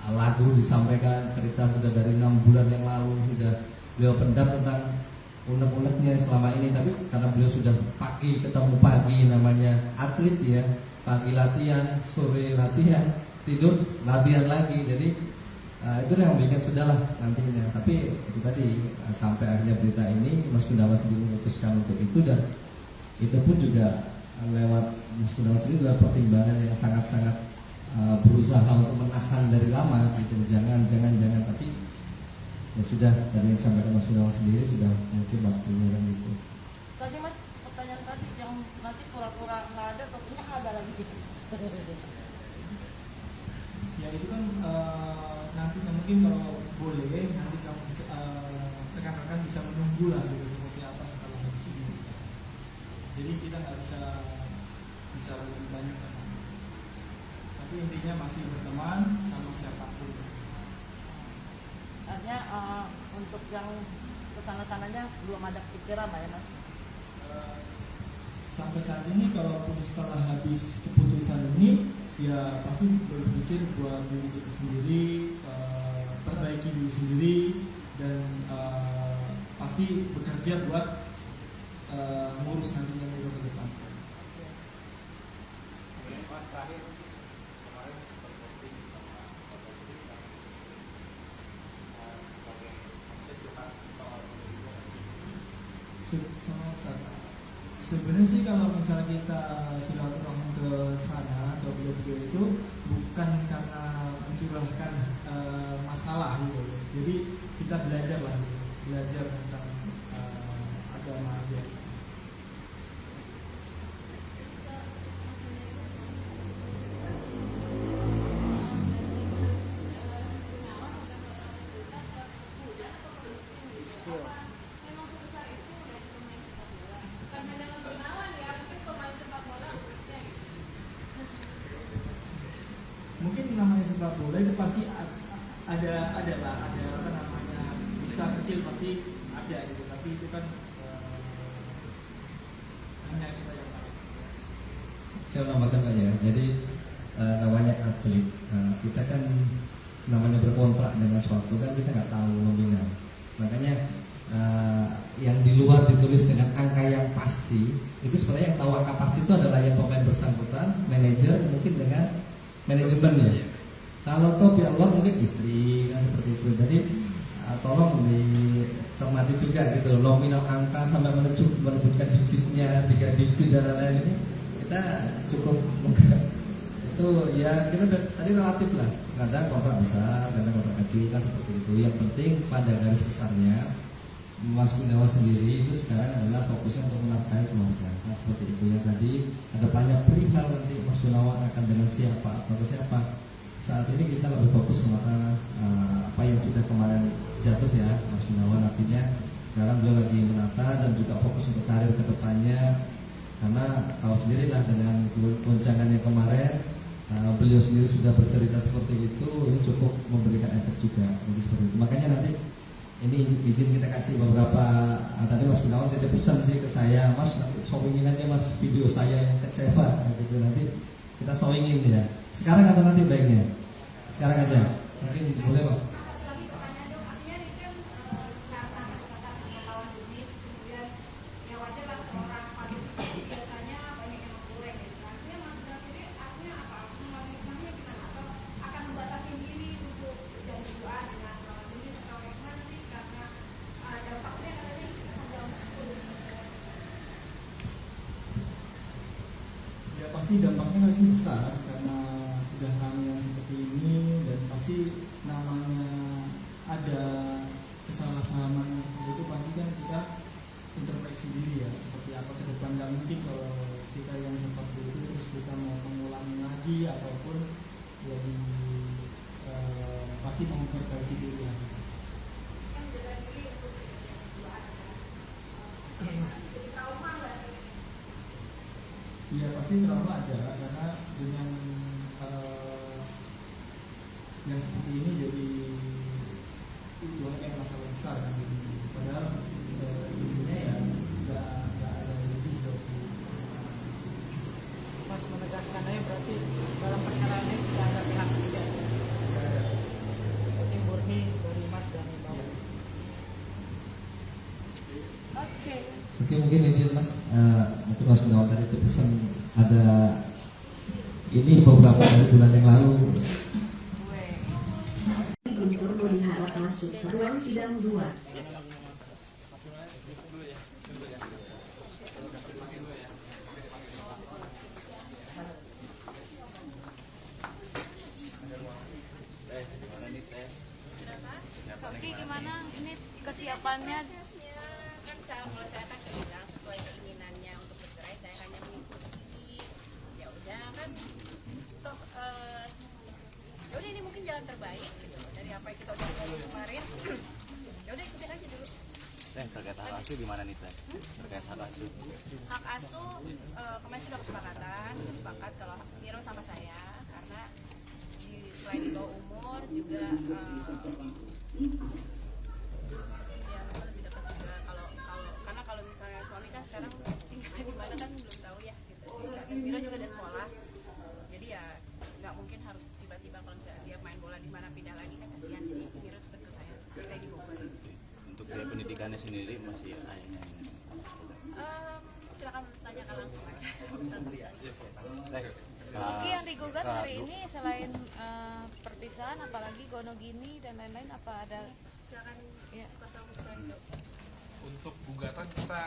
lagu disampaikan, cerita sudah dari 6 bulan yang lalu sudah beliau pendam tentang unek-uneknya selama ini. Tapi karena beliau sudah pagi ketemu pagi, namanya atlet ya, pagi latihan, sore latihan, tidur latihan lagi, jadi itu yang bikin sudahlah nantinya. Tapi itu tadi sampai akhirnya berita ini Mas Gunawan sendiri memutuskan untuk itu, dan itu pun juga lewat Mas Gunawan sendiri adalah pertimbangan yang sangat-sangat berusaha untuk menahan dari lama gitu, jangan, tapi ya sudah, tadi yang disampaikan Mas Gunawan sendiri sudah mungkin waktunya kan gitu. Tadi Mas, pertanyaan tadi yang nanti pura-pura nggak ada, tokonya ada lagi gitu. Ya itu kan nanti mungkin kalau boleh nanti kamu rekan-rekan bisa menunggu lah gitu seperti apa setelah habis ini. Jadi kita nggak bisa bicara lebih banyak kan. Tapi intinya masih berteman sama siapapun. Artinya untuk yang kesana-sananya belum ada pikiran lah ya Mas? Sampai saat ini kalaupun setelah habis keputusan ini ya pasti berpikir buat diri kita sendiri, perbaiki diri sendiri, dan pasti bekerja buat ngurus nantinya Miro ke depan. Sebenarnya sih kalau misalnya kita silaturahmi ke sana atau beliau-beliau itu bukan karena mencurahkan masalah gitu. Jadi kita belajar lah gitu. Belajar tentang agama aja. Mungkin namanya sepak bola itu pasti ada apa namanya, besar kecil pasti ada gitu, tapi itu kan hanya kita yang tahu. Saya menambahkan Pak ya, jadi namanya atlet, kita kan namanya berkontrak dengan suatu kan kita nggak tahu nominal, makanya yang di luar ditulis dengan angka yang pasti itu sebenarnya yang tahu angka pasti itu adalah yang pemain bersangkutan, manajer, mungkin dengan manajemen ya. Kalau toh pihak luar mungkin istri kan seperti itu. Jadi tolong dicermati juga gitu, nominal angka sampai menyebutkan digitnya 3 digit dan lain-lain ini kita cukup itu ya kita tadi relatif lah. Kadang kontrak besar, kadang kontrak kecil kan seperti itu. Yang penting pada garis besarnya Mas Gunawan sendiri itu sekarang adalah fokusnya untuk menafkahi keluarga kan seperti itu. Yang tadi ada banyak perihal nanti Mas Gunawan akan dengan siapa atau ke siapa. Saat ini kita lebih fokus menata apa yang sudah kemarin jatuh ya Mas Gunawan, artinya sekarang beliau lagi menata dan juga fokus untuk karir ke depannya, karena tahu sendirilah dengan goncangannya kemarin, beliau sendiri sudah bercerita seperti itu, ini cukup memberikan efek juga. Jadi seperti itu. Makanya nanti ini izin kita kasih beberapa, tadi Mas Gunawan titip pesan sih ke saya, Mas nanti showingin aja Mas video saya yang kecewa gitu, nanti kita showingin ya. Sekarang atau nanti baiknya? Sekarang aja, mungkin boleh Pak. Pasti dampaknya masih besar karena udah namanya seperti ini, dan pasti namanya ada kesalahpahaman yang seperti itu, pasti kan kita introspeksi diri ya seperti apa ke depan. Gak mungkin kalau kita yang seperti itu terus kita mau mengulangi lagi ataupun lebih pasti memperbaiki diri ya. Iya pasti trauma ada, karena dengan yang seperti ini jadi tujuannya masalah besar kan gitu. Padahal intinya ya nggak ada lebih dari Mas menegaskan aja berarti dalam perceraian ini tidak ada pihak ketiga. Berarti murni dari Mas dan Bang. Oke. Oke, mungkin izin Mas, mungkin Mas Gunawan tadi itu pesan ada ini beberapa dari bulan yang lalu. Guntur melihat masuk ruang sidang 2. Oke, gimana ini kesiapannya? Kan kalau saya kan bilang sesuai keinginannya untuk bercerai, saya hanya mengikuti. Ya udah kan, toh ya udah ini mungkin jalan terbaik gitu dari apa yang kita udah lakukan kemarin. Ya udah ikutin aja dulu. Terkait hak asuh gimana nih Teh? Terkait hak asuh. Hak asuh kemarin sudah kesepakatan, sepakat kalau Miro sama saya karena selain di bawah umur juga ya memang lebih dekat juga karena kalau misalnya suami kan sekarang tinggal di mana kan belum tahu ya gitu. Dan Miro juga ada sekolah, jadi ya nggak mungkin harus tiba-tiba kalau misalnya dia main bola di mana pindah lagi kan kasihan. Jadi Miro tetap ke saya stay di Bogor. Untuk biaya pendidikannya sendiri masih ayahnya ini. Silakan tanyakan langsung aja. Oke, yang digugat hari ini selain perpisahan, apalagi gonogini dan lain-lain, apa ada? Silakan ya. Untuk gugatan kita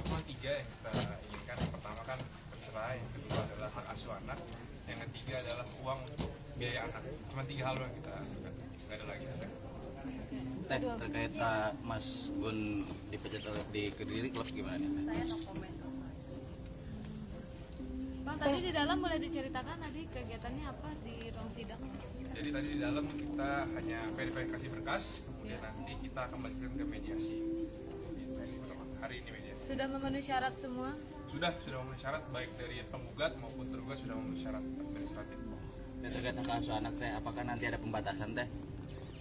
cuma 3 yang kita inginkan. Pertama kan perceraian, yang kedua adalah hak asuh anak, yang ketiga adalah uang untuk biaya anak. Cuma 3 hal yang kita inginkan, nggak ada lagi. Teh, terkait Mas Gun dipecat oleh di Kediri klub gimana nih Teh? Saya no comment kalau soal itu. Bang, tadi di dalam boleh diceritakan tadi kegiatannya apa di ruang sidang? Jadi tadi di dalam kita hanya verifikasi berkas, kemudian nanti kita akan melanjutkan ke mediasi. Hari ini mediasi. Sudah memenuhi syarat semua? Sudah memenuhi syarat baik dari penggugat maupun tergugat sudah memenuhi syarat administratif. Terkait hak asuh anak Teh, apakah nanti ada pembatasan Teh?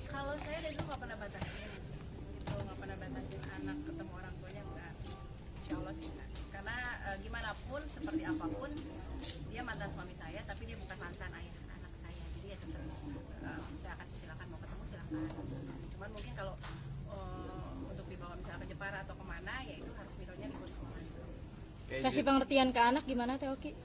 Kalau saya dari dulu nggak pernah batasin, gitu, nggak pernah batasin anak ketemu orang tuanya, enggak. Insya Allah sih enggak. Karena gimana pun, seperti apapun, dia mantan suami saya, tapi dia bukan mantan ayah anak saya. Jadi ya tetap saya akan silakan mau ketemu silakan. Cuman mungkin kalau untuk dibawa misalnya ke Jepara atau kemana, ya itu harus Mironya libur sekolah. Kasih pengertian ke anak gimana Teh Oki?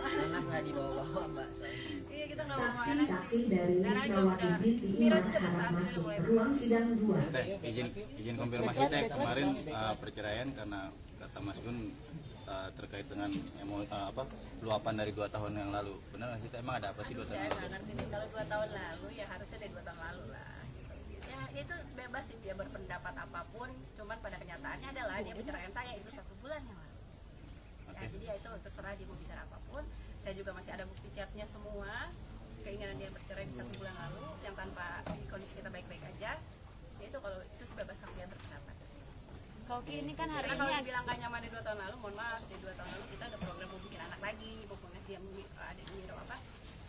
Anak nggak dibawa-bawa Mbak soalnya. Iya, kita nggak mau anak. Saksi dari Wismawati binti Iman harap masuk ruang sidang 2. Teh, izin konfirmasi Teh, kemarin perceraian karena kata Mas Gun terkait dengan luapan dari 2 tahun yang lalu. Benar nggak sih Teh? Emang ada apa sih 2 tahun Saya lalu? nggak ngerti nih, kalau 2 tahun lalu ya harusnya dari 2 tahun lalu lah. Ya itu bebas sih dia berpendapat apapun, cuman pada kenyataannya adalah dia perceraian saya itu 1 bulan yang lalu. Ya, jadi ya itu terserah dia mau bicara apapun. Saya juga masih ada bukti chatnya semua, keinginan dia bercerai di 1 bulan lalu yang tanpa kondisi kita baik-baik aja. Ya itu kalau itu sebebas hak dia berpendapat. Oke, ini kan hari Karena ini kalau dibilang gak nyaman di 2 tahun lalu, mohon maaf, di 2 tahun lalu kita ada program mau bikin anak lagi, mau ngasih adik Miro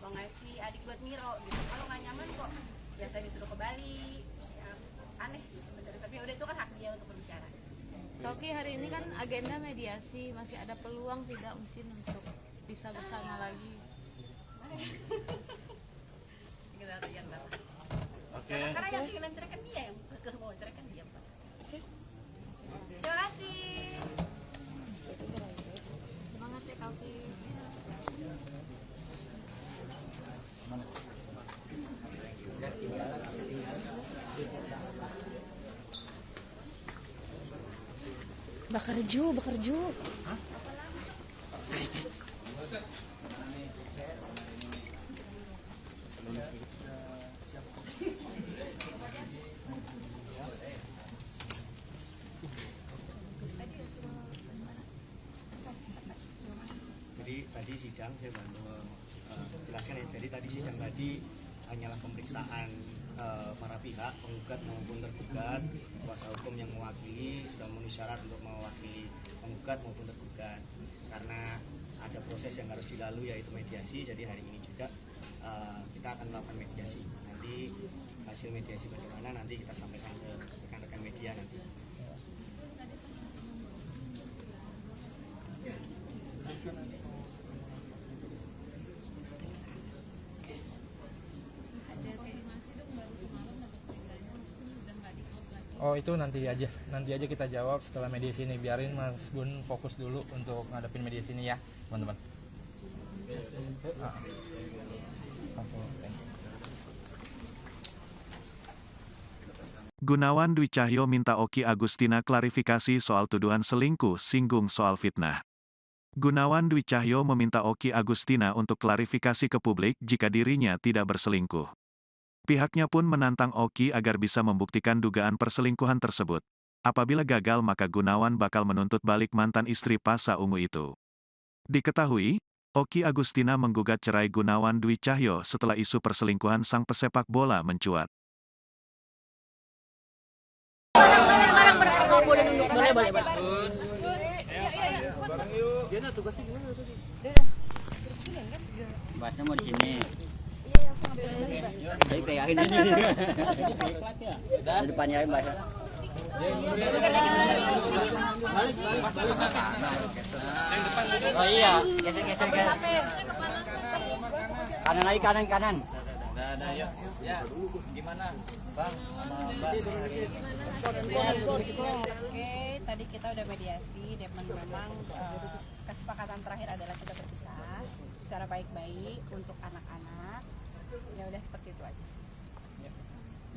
mau ngasih adik buat Miro gitu. Kalau nggak nyaman kok, ya saya disuruh ke Bali. Ya, aneh sih sebenarnya, tapi udah itu kan hak dia untuk berbicara. Oke, hari ini kan agenda mediasi, masih ada peluang tidak mungkin untuk bisa bersama lagi? Kita lihat lah. Oke. Karena yang ingin cerai kan dia, yang mau cerai kan dia pas. Terima kasih. Semangat ya Kak Oki. Bakar ju. Jadi tadi sidang saya bantu jelaskan ya. Jadi tadi sidang tadi hanyalah pemeriksaan para pihak, penggugat maupun tergugat. Kuasa hukum yang mewakili sudah memenuhi syarat untuk mewakili penggugat maupun tergugat. Karena ada proses yang harus dilalui yaitu mediasi, jadi hari ini juga kita akan melakukan mediasi. Nanti hasil mediasi bagaimana nanti kita sampaikan ke rekan-rekan media nanti. Oh itu nanti aja kita jawab setelah mediasi ini. Biarin Mas Gun fokus dulu untuk ngadepin mediasi ini ya teman-teman. Gunawan Dwi Cahyo minta Oki Agustina klarifikasi soal tuduhan selingkuh singgung soal fitnah. Gunawan Dwi Cahyo meminta Oki Agustina untuk klarifikasi ke publik jika dirinya tidak berselingkuh. Pihaknya pun menantang Oki agar bisa membuktikan dugaan perselingkuhan tersebut. Apabila gagal maka Gunawan bakal menuntut balik mantan istri Pasha Ungu itu. Diketahui, Oki Agustina menggugat cerai Gunawan Dwi Cahyo setelah isu perselingkuhan sang pesepak bola mencuat. Bahasnya mau di sini. Jadi pegangin ini. Di depannya aja bahasa. Oh iya, geser. Kanan lagi, kanan. Ada yuk. Ya, gimana, Bang? Oke, tadi kita udah mediasi dan memang kesepakatan terakhir adalah kita berpisah secara baik-baik untuk anak-anak. Ya udah seperti itu aja sih.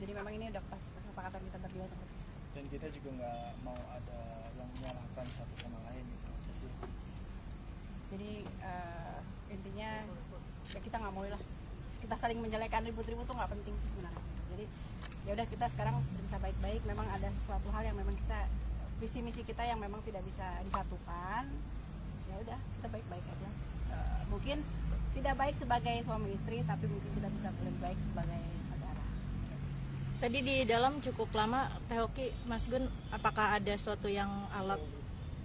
Jadi memang ini udah pas kesepakatan kita berdua untuk berpisah. Dan kita juga nggak mau ada yang menyalahkan satu sama lain gitu aja sih. Jadi intinya ya kita nggak mau lah kita saling menjelekkan, ribut-ribut tuh nggak penting sih sebenarnya. Jadi ya udah kita sekarang bisa baik-baik. Memang ada sesuatu hal yang memang kita visi misi kita yang memang tidak bisa disatukan. Ya udah kita baik-baik aja. Mungkin tidak baik sebagai suami istri, tapi mungkin kita bisa lebih baik sebagai saudara. Tadi di dalam cukup lama Teh Oki, Mas Gun, apakah ada suatu yang alot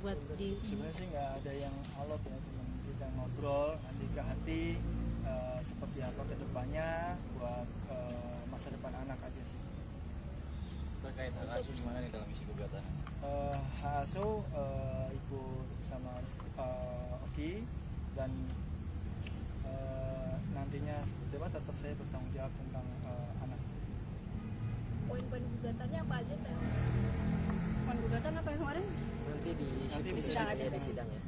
buat di? Sebenarnya sih nggak ada yang alot ya, cuma kita ngobrol nanti ke hati seperti apa kedepannya buat masa depan anak aja sih. Terkait hak asuh gimana nih dalam isi gugatan? Hak asuh ikut sama Oki dan nantinya seperti apa tetap saya bertanggung jawab tentang anak. Poin-poin gugatannya apa aja Teh? Poin gugatan apa yang kemarin? Nanti di sidang aja di sidang ya.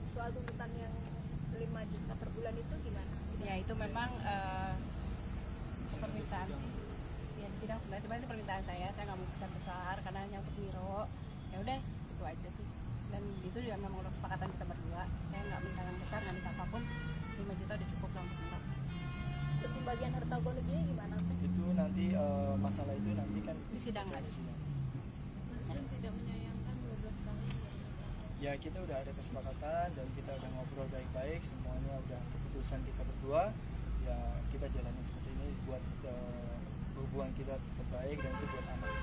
Soal tuntutan yang 5 juta per bulan itu gimana? Ya itu memang permintaan sih. Ya di sidang sebenarnya itu permintaan saya nggak mau besar-besar karena hanya untuk Miro. Ya udah itu aja sih. Dan itu juga memang udah kesepakatan kita berdua. Saya nggak minta yang besar, nggak minta apapun. 5 juta udah cukup lah untuk Miro. Terus pembagian harta gono gini gimana? Itu nanti masalah itu nanti kan di sidang ada. Mas Gun tidak menyayangkan 12 tahun. Ya kita udah ada kesepakatan dan kita udah ngobrol baik-baik, semuanya udah keputusan kita berdua. Ya kita jalani seperti ini buat hubungan kita tetap baik dan itu buat anak.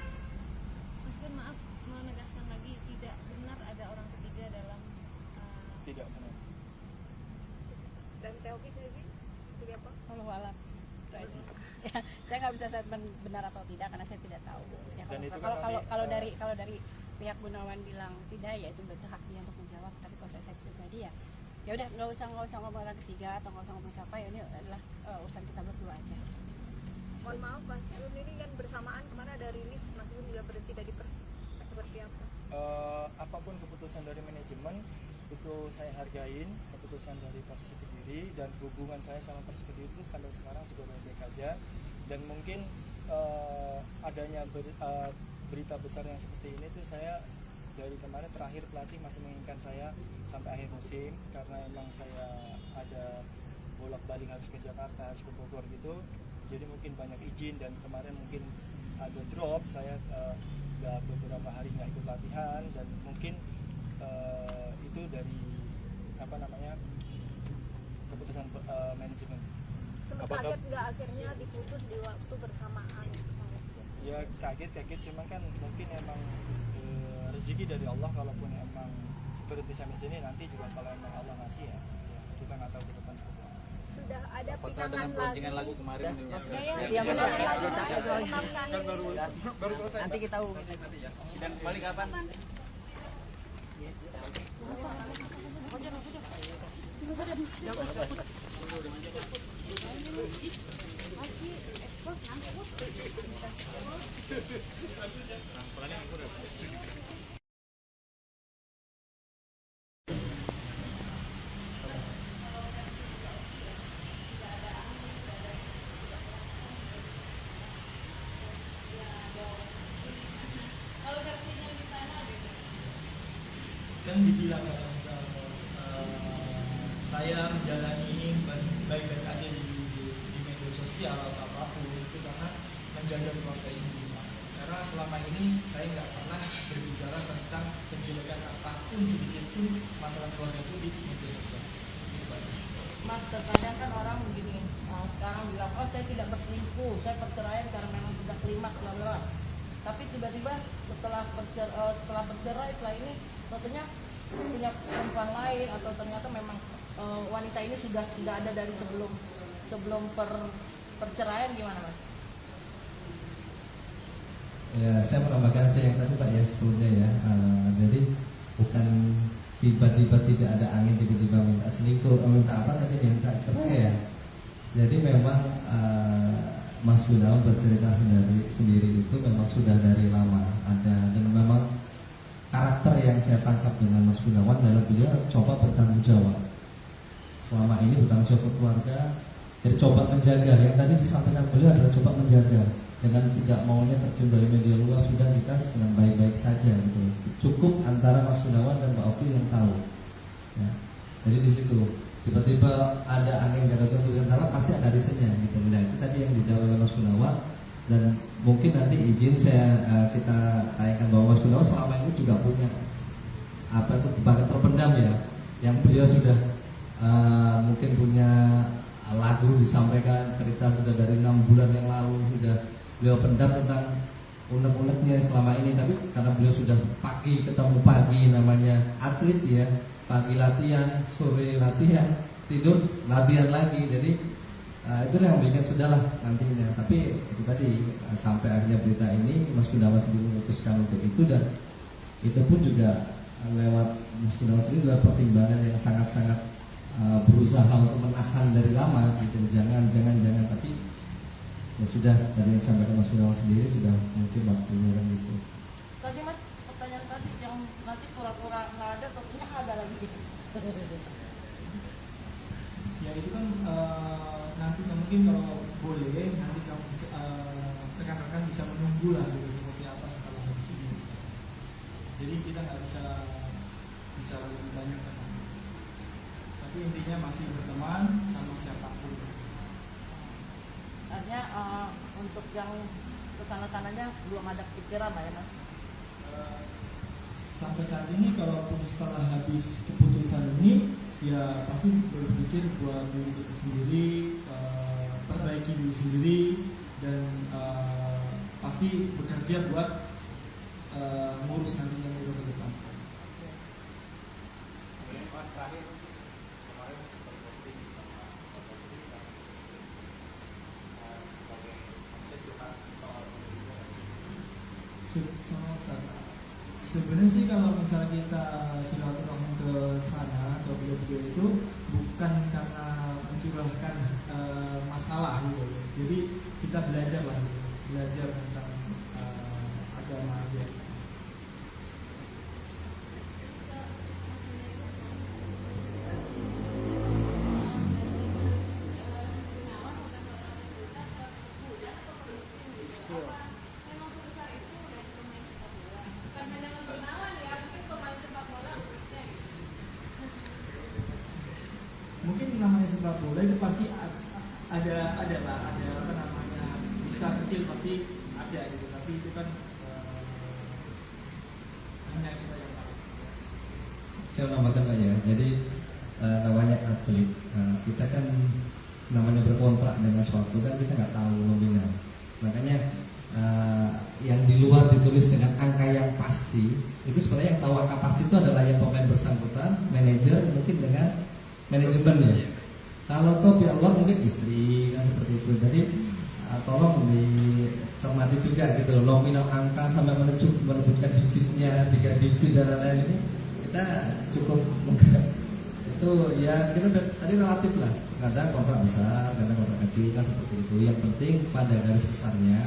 Mas Gun, maaf menegaskan lagi, tidak benar ada orang ketiga dalam Tidak benar. Dan Teh Oki sendiri seperti apa? Wallahu a'lam. Itu aja. Ya, saya nggak bisa statement benar atau tidak karena saya tidak tahu. Ya, kalau dari pihak Gunawan bilang tidak, ya itu berarti hak dia untuk menjawab. Tapi kalau saya pribadi ya udah nggak usah ngomong orang ketiga atau nggak usah ngomong siapa, ya ini adalah urusan kita berdua aja. Mohon maaf Mas Gun, ini kan bersamaan kemana ada rilis Mas Gun juga berhenti dari Persib. Seperti apa? Apapun keputusan dari manajemen itu saya hargain, keputusan dari Persib Kediri dan hubungan saya sama Persib Kediri itu sampai sekarang juga baik-baik aja. Dan mungkin adanya berita besar yang seperti ini tuh saya dari kemarin terakhir pelatih masih menginginkan saya sampai akhir musim karena emang saya ada bolak-balik harus ke Jakarta, harus ke Bogor gitu. Jadi mungkin banyak izin dan kemarin mungkin ada drop, saya udah beberapa hari nggak ikut latihan dan mungkin itu dari keputusan manajemen. Sempat kaget nggak akhirnya diputus di waktu bersamaan? Ya kaget cuman kan mungkin emang rezeki dari Allah, kalaupun emang berhenti sampai sini nanti juga kalau emang Allah ngasih ya kita nggak tahu ke depan seperti apa. sudah ada Apakah dengan pelancingan lagu kemarin Iya, kan baru selesai. Nanti kita hubungin. Sidang kembali kapan? Kan dibilang kalau misalnya saya menjalani ini baik-baik aja di media sosial atau apapun itu karena menjaga keluarga ini. Karena selama ini saya nggak pernah berbicara tentang kejelekan apapun sedikit pun masalah keluarga itu di media sosial. Mas, terkadang kan orang begini, sekarang bilang, oh saya tidak berselingkuh, saya perceraian karena memang sudah klimaks, bla bla. Tapi tiba-tiba setelah bercerai, setelah ini katanya punya perempuan lain, atau ternyata memang wanita ini sudah ada dari sebelum perceraian, gimana Mas? Ya, saya menambahkan yang tadi Pak ya sebelumnya ya. Jadi bukan tiba-tiba tidak ada angin tiba-tiba minta selingkuh, minta apa tadi, minta cerai ya. Jadi memang Mas Gunawan bercerita sendiri itu memang sudah dari lama ada, dan memang karakter yang saya tangkap dengan Mas Gunawan adalah beliau coba bertanggung jawab. Selama ini bertanggung jawab ke keluarga, jadi coba menjaga. Yang tadi disampaikan beliau adalah coba menjaga dengan tidak maunya terjun dari media luar, sudah kita dengan baik-baik saja gitu. Cukup antara Mas Gunawan dan Mbak Oki yang tahu. Ya. Jadi di situ tiba-tiba ada angin yang jatuh di antara, pasti ada risetnya gitu. Nah, itu tadi yang dijawab oleh Mas Gunawan, dan mungkin nanti izin saya kita tanyakan bahwa Mas Gunawan selama ini juga punya apa itu bakat terpendam ya, yang beliau sudah mungkin punya lagu disampaikan, cerita sudah dari 6 bulan yang lalu sudah beliau pendam tentang unek-uneknya selama ini. Tapi karena beliau sudah pagi ketemu pagi, namanya atlet ya, pagi latihan, sore latihan, tidur latihan lagi. Jadi itulah yang bikin sudahlah nantinya. Tapi itu tadi sampai akhirnya berita ini Mas Gunawan sendiri memutuskan untuk itu, dan itu pun juga lewat Mas Gunawan sendiri adalah pertimbangan yang sangat-sangat berusaha untuk menahan dari lama gitu. Jangan. Tapi ya sudah, tadi yang disampaikan Mas Gunawan sendiri sudah mungkin waktunya kan gitu. Tadi Mas, pertanyaan tadi yang nanti pura-pura nggak ada, tentunya ada lagi. Ya itu kan nanti mungkin kalau boleh nanti kamu rekan-rekan bisa menunggu lah gitu seperti apa setelah habis ini. Jadi kita nggak bisa bicara lebih banyak kan. Tapi intinya masih berteman sama siapapun. Artinya untuk yang kesana-sananya belum ada pikiran lah ya Mas? Sampai saat ini kalaupun setelah habis keputusan ini ya pasti berpikir buat diri kita sendiri, perbaiki diri sendiri, dan pasti bekerja buat ngurus nantinya ke depan. Sebenarnya sih kalau misalnya kita silaturahmi ke sana atau beliau itu bukan karena mencurahkan masalah gitu. Jadi kita belajar lah gitu. Belajar tentang agama aja. Mungkin namanya sepak bola itu pasti ada apa namanya, besar kecil pasti ada gitu, tapi itu kan hanya kita yang tahu. Saya menambahkan Pak ya, jadi namanya atlet, kita kan namanya berkontrak dengan suatu kan kita nggak tahu nominal, makanya yang di luar ditulis dengan angka yang pasti itu sebenarnya yang tahu angka pasti itu adalah yang pemain bersangkutan, manajer, mungkin dengan manajemen ya. Kalau toh pihak luar mungkin istri kan seperti itu. Jadi tolong dicermati juga gitu loh, nominal angka sampai menyebutkan digitnya 3 digit dan lain-lain ini kita cukup itu ya kita tadi relatif lah, kadang kontrak besar, kadang kontrak kecil kan seperti itu. Yang penting pada garis besarnya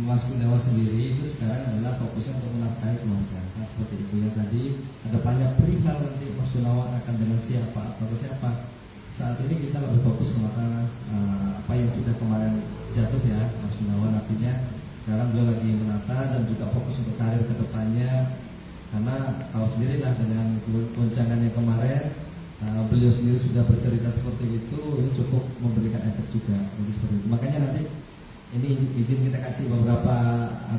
Mas Gunawan sendiri itu sekarang adalah fokusnya untuk menafkahi keluarga kan seperti itu. Yang tadi ada banyak perihal nanti Mas Gunawan akan dengan siapa atau ke siapa. Saat ini kita lebih fokus menata apa yang sudah kemarin jatuh ya Mas Gunawan, artinya sekarang beliau lagi menata dan juga fokus untuk karir ke depannya, karena tahu sendirilah dengan goncangannya kemarin beliau sendiri sudah bercerita seperti itu, ini cukup memberikan efek juga. Jadi seperti itu. Makanya nanti ini izin kita kasih beberapa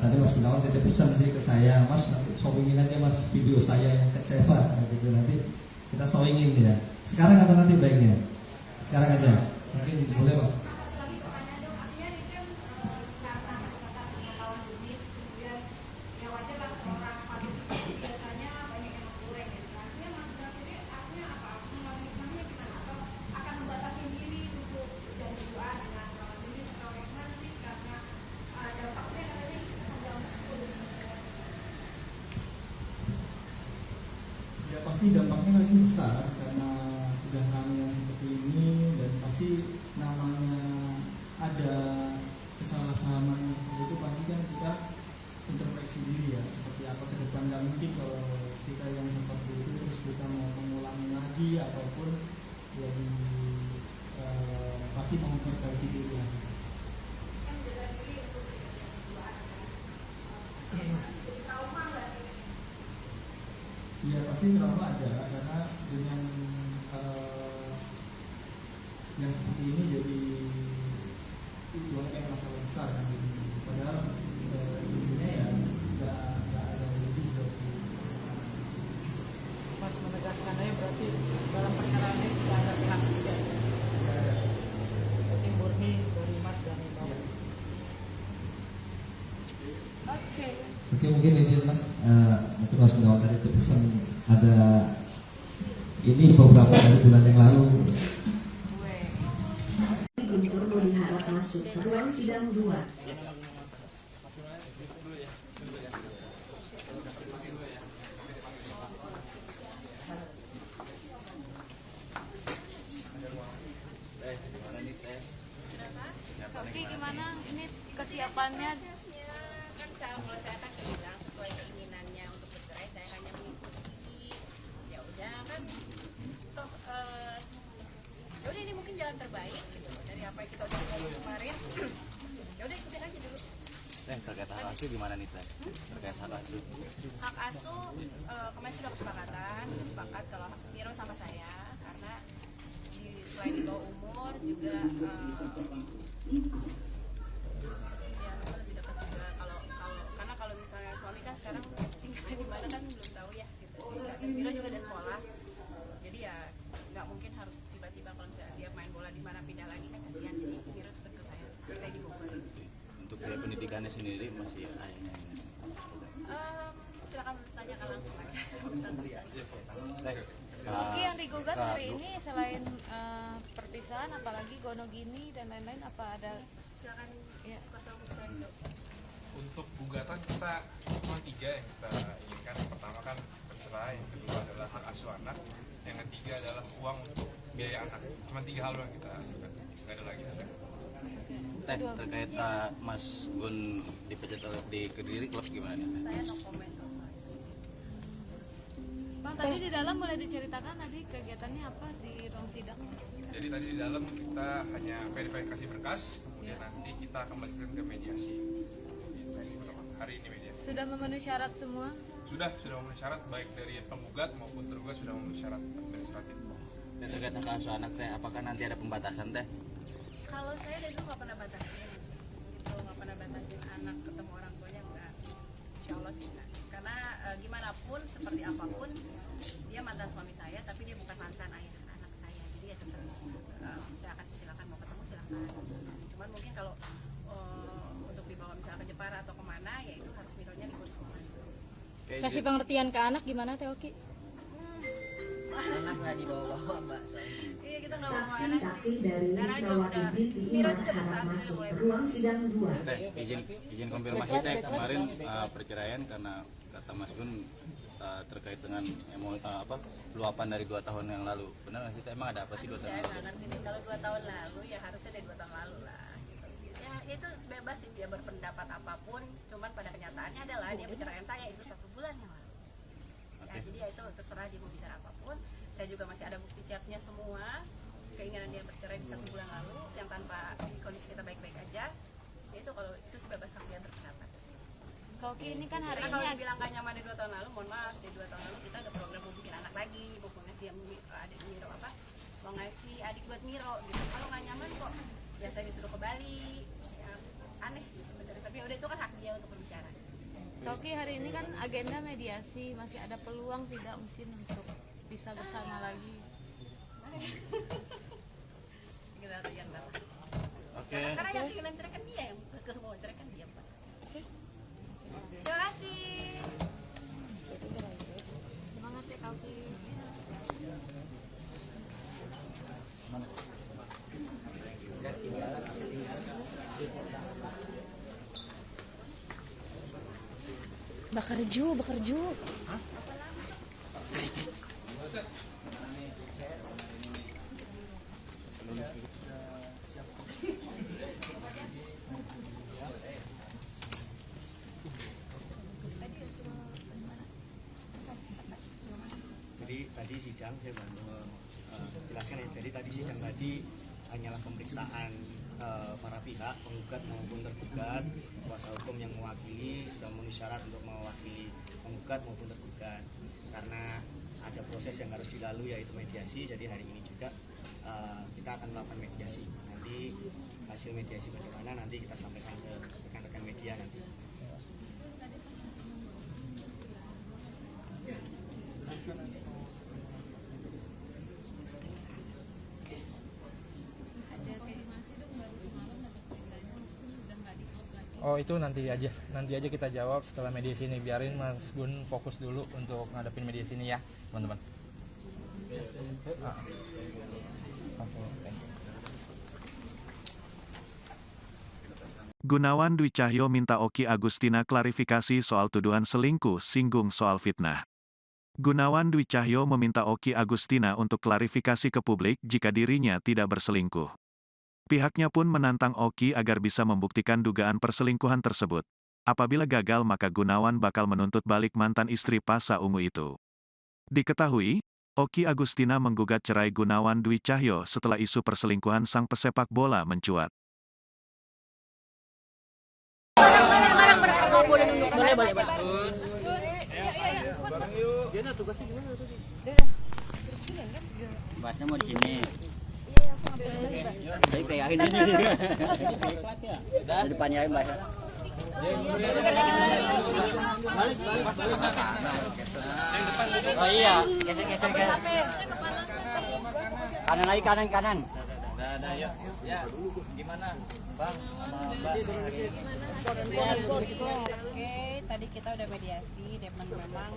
tadi Mas Gunawan titip pesan sih ke saya, Mas nanti showingin aja Mas video saya yang kecewa gitu, nanti kita showingin ya. Sekarang atau nanti baiknya? Sekarang aja. Mungkin boleh Pak. Ya pasti dampaknya masih besar karena udah namanya seperti ini, dan pasti namanya ada kesalahpahaman yang seperti itu pasti kan kita introspeksi diri ya, seperti apa ke depan. Gak mungkin kalau kita yang seperti itu terus kita mau mengulangi lagi ataupun lebih pasti mau memperbaiki diri lagi. Iya pasti trauma ada, karena dengan yang seperti ini jadi itu kayak masalah besar kan gitu. Padahal intinya ya nggak ada lebih dari Mas menegaskan aja berarti dalam perkara ini tidak ada pihak ketiga. Tidak ada. Berarti murni dari Mas dan Ibu. Oke. Oke, mungkin izin Mas, mungkin Mas Gunawan tadi itu pesan ada ini beberapa dari bulan yang lalu. Guntur Nurihara masuk ruang sidang 2. Oke, gimana ini kesiapannya? Kan kalau saya kan bilang sesuai keinginannya untuk bercerai, saya hanya mengikuti. Ya udah kan, toh ya udah ini mungkin jalan terbaik gitu dari apa yang kita udah lakukan kemarin. Ya udah ikutin aja dulu. Terkait hak asuh gimana nih Teh? Terkait hak asuh. Hak asuh kemarin sudah kesepakatan, sepakat kalau Miro sama saya, karena selain di bawah umur juga ya memang lebih dekat juga karena kalau misalnya suami kan sekarang tinggalnya di mana kan belum tahu ya gitu. Dan Miro juga ada sekolah, jadi ya nggak mungkin harus tiba-tiba kalau misalnya dia main bola di mana pindah lagi kan kasihan. Jadi Miro tetap ke saya stay di Bogor. Untuk biaya pendidikannya sendiri masih ayahnya ini. Silakan tanyakan langsung aja. Oke, yang digugat hari ini selain perpisahan, apalagi gono gini dan lain-lain, apa ada? Silakan ya. Untuk gugatan kita cuma 3 yang kita inginkan. Pertama kan perceraian, yang kedua adalah hak asuh anak, yang ketiga adalah uang untuk biaya anak. Cuma 3 hal yang kita inginkan, nggak ada lagi. Teh, terkait Mas Gun dipecat oleh di Kediri klub gimana nih? Saya no comment kalau soal itu. Bang, tadi di dalam boleh diceritakan tadi kegiatannya apa di ruang sidang? Jadi tadi di dalam kita hanya verifikasi berkas, kemudian nanti kita akan melanjutkan ke mediasi. Hari ini mediasi. Sudah memenuhi syarat semua? Sudah memenuhi syarat, baik dari penggugat maupun tergugat sudah memenuhi syarat administratif. Dan terkait hak asuh anak Teh, apakah nanti ada pembatasan Teh? Kalau saya dari dulu nggak pernah batasin, gitu, nggak pernah batasin anak ketemu orang tuanya, enggak. Insya Allah sih enggak. Karena gimana pun, seperti apapun, dia mantan suami saya, tapi dia bukan mantan ayah anak saya. Jadi ya tetap silakan mau ketemu silakan. Cuman mungkin kalau untuk dibawa misalnya ke Jepara atau kemana, ya itu harus Mironya libur sekolah. Kasih pengertian ke anak gimana Teh Oki? nggak dibawa-bawa mbak soalnya. Iya kita nggak mau anak. Saksi-saksi dari Wismawati binti Iman harap masuk ke ruang sidang 2. Teh, izin konfirmasi teh, kemarin perceraian karena kata Mas Gun terkait dengan luapan dari 2 tahun yang lalu. Benar nggak sih? Emang ada apa sih 2 tahun yang lalu? Kalau 2 tahun lalu ya harusnya dari 2 tahun lalu lah. Gitu. Ya itu bebas sih dia berpendapat apapun. Cuman pada kenyataannya adalah dia perceraian saya itu 1 bulan yang lalu. Ya, jadi ya itu terserah dia mau bicara apapun. Saya juga masih ada bukti chatnya semua. Keinginan dia bercerai di 1 bulan lalu yang tanpa kondisi kita baik-baik aja. Ya itu kalau itu bebas hak dia berpendapat. Oke, ini kan hari Karena ini kalau dibilang gak nyaman di 2 tahun lalu, mohon maaf, di 2 tahun lalu kita ada program mau bikin anak lagi, mau ngasih adik Miro mau ngasih adik buat Miro gitu. Kalau nggak nyaman kok, ya saya disuruh ke Bali. Ya, aneh sih sebenarnya, tapi udah itu kan hak dia untuk berbicara. Oke, hari ini kan agenda mediasi, masih ada peluang tidak mungkin untuk bisa bersama lagi? Kita lihat lah. Oke. Karena yang ingin menceraikan dia, yang mau menceraikan dia pas. Terima kasih. Semangat ya Kauki. Bakar ju. Jadi tadi sidang saya bantu jelaskan ya. Jadi tadi sidang tadi hanyalah pemeriksaan para pihak, penggugat maupun tergugat. Kuasa hukum yang mewakili sudah memenuhi syarat untuk mewakili penggugat maupun tergugat. Karena ada proses yang harus dilalui yaitu mediasi. Jadi hari ini juga kita akan melakukan mediasi. Nanti hasil mediasi bagaimana nanti kita sampaikan ke rekan-rekan media nanti. Oh itu nanti aja kita jawab setelah mediasi ini. Biarin Mas Gun fokus dulu untuk ngadepin mediasi ini ya teman-teman. Gunawan Dwi Cahyo minta Oki Agustina klarifikasi soal tuduhan selingkuh singgung soal fitnah. Gunawan Dwi Cahyo meminta Oki Agustina untuk klarifikasi ke publik jika dirinya tidak berselingkuh. Pihaknya pun menantang Oki agar bisa membuktikan dugaan perselingkuhan tersebut. Apabila gagal maka Gunawan bakal menuntut balik mantan istri Pasha Ungu itu. Diketahui, Oki Agustina menggugat cerai Gunawan Dwi Cahyo setelah isu perselingkuhan sang pesepak bola mencuat. Boleh. Dia tugasnya gimana tadi? Tempatnya mau di sini. Saya pegangin ini. Di depannya aja Mbak. Oh iya, geser. Kanan lagi kanan. Ada yuk. Ya, gimana Bang sama Mbak? Oke, tadi kita udah mediasi dan memang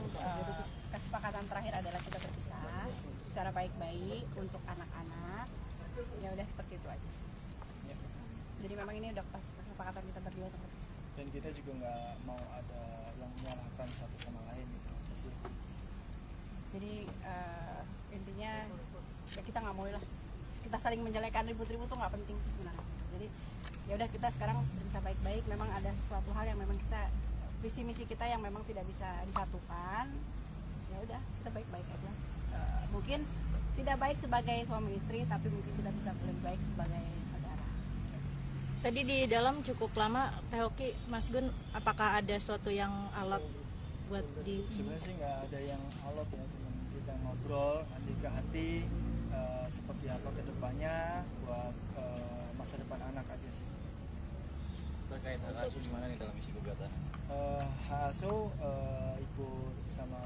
kesepakatan terakhir adalah kita berpisah secara baik-baik untuk anak-anak. Ya udah seperti itu aja sih. Jadi memang ini udah pas kesepakatan kita berdua untuk berpisah. Dan kita juga nggak mau ada yang menyalahkan satu sama lain gitu aja sih. Jadi intinya ya kita nggak mau lah. Kita saling menjelekan ribut-ribut tuh nggak penting sih sebenarnya. Jadi ya udah kita sekarang bisa baik-baik. Memang ada sesuatu hal yang memang kita visi misi kita yang memang tidak bisa disatukan. Ya udah kita baik-baik aja. Mungkin tidak baik sebagai suami istri, tapi mungkin kita bisa lebih baik sebagai saudara. Tadi di dalam cukup lama, Teh Oki, Mas Gun, apakah ada suatu yang alot buat di? Sebenarnya sih nggak ada yang alot ya, cuma kita ngobrol nanti ke hati seperti apa kedepannya buat masa depan anak aja sih. Terkait hak asuh gimana nih dalam isi gugatan? Hak asuh ikut sama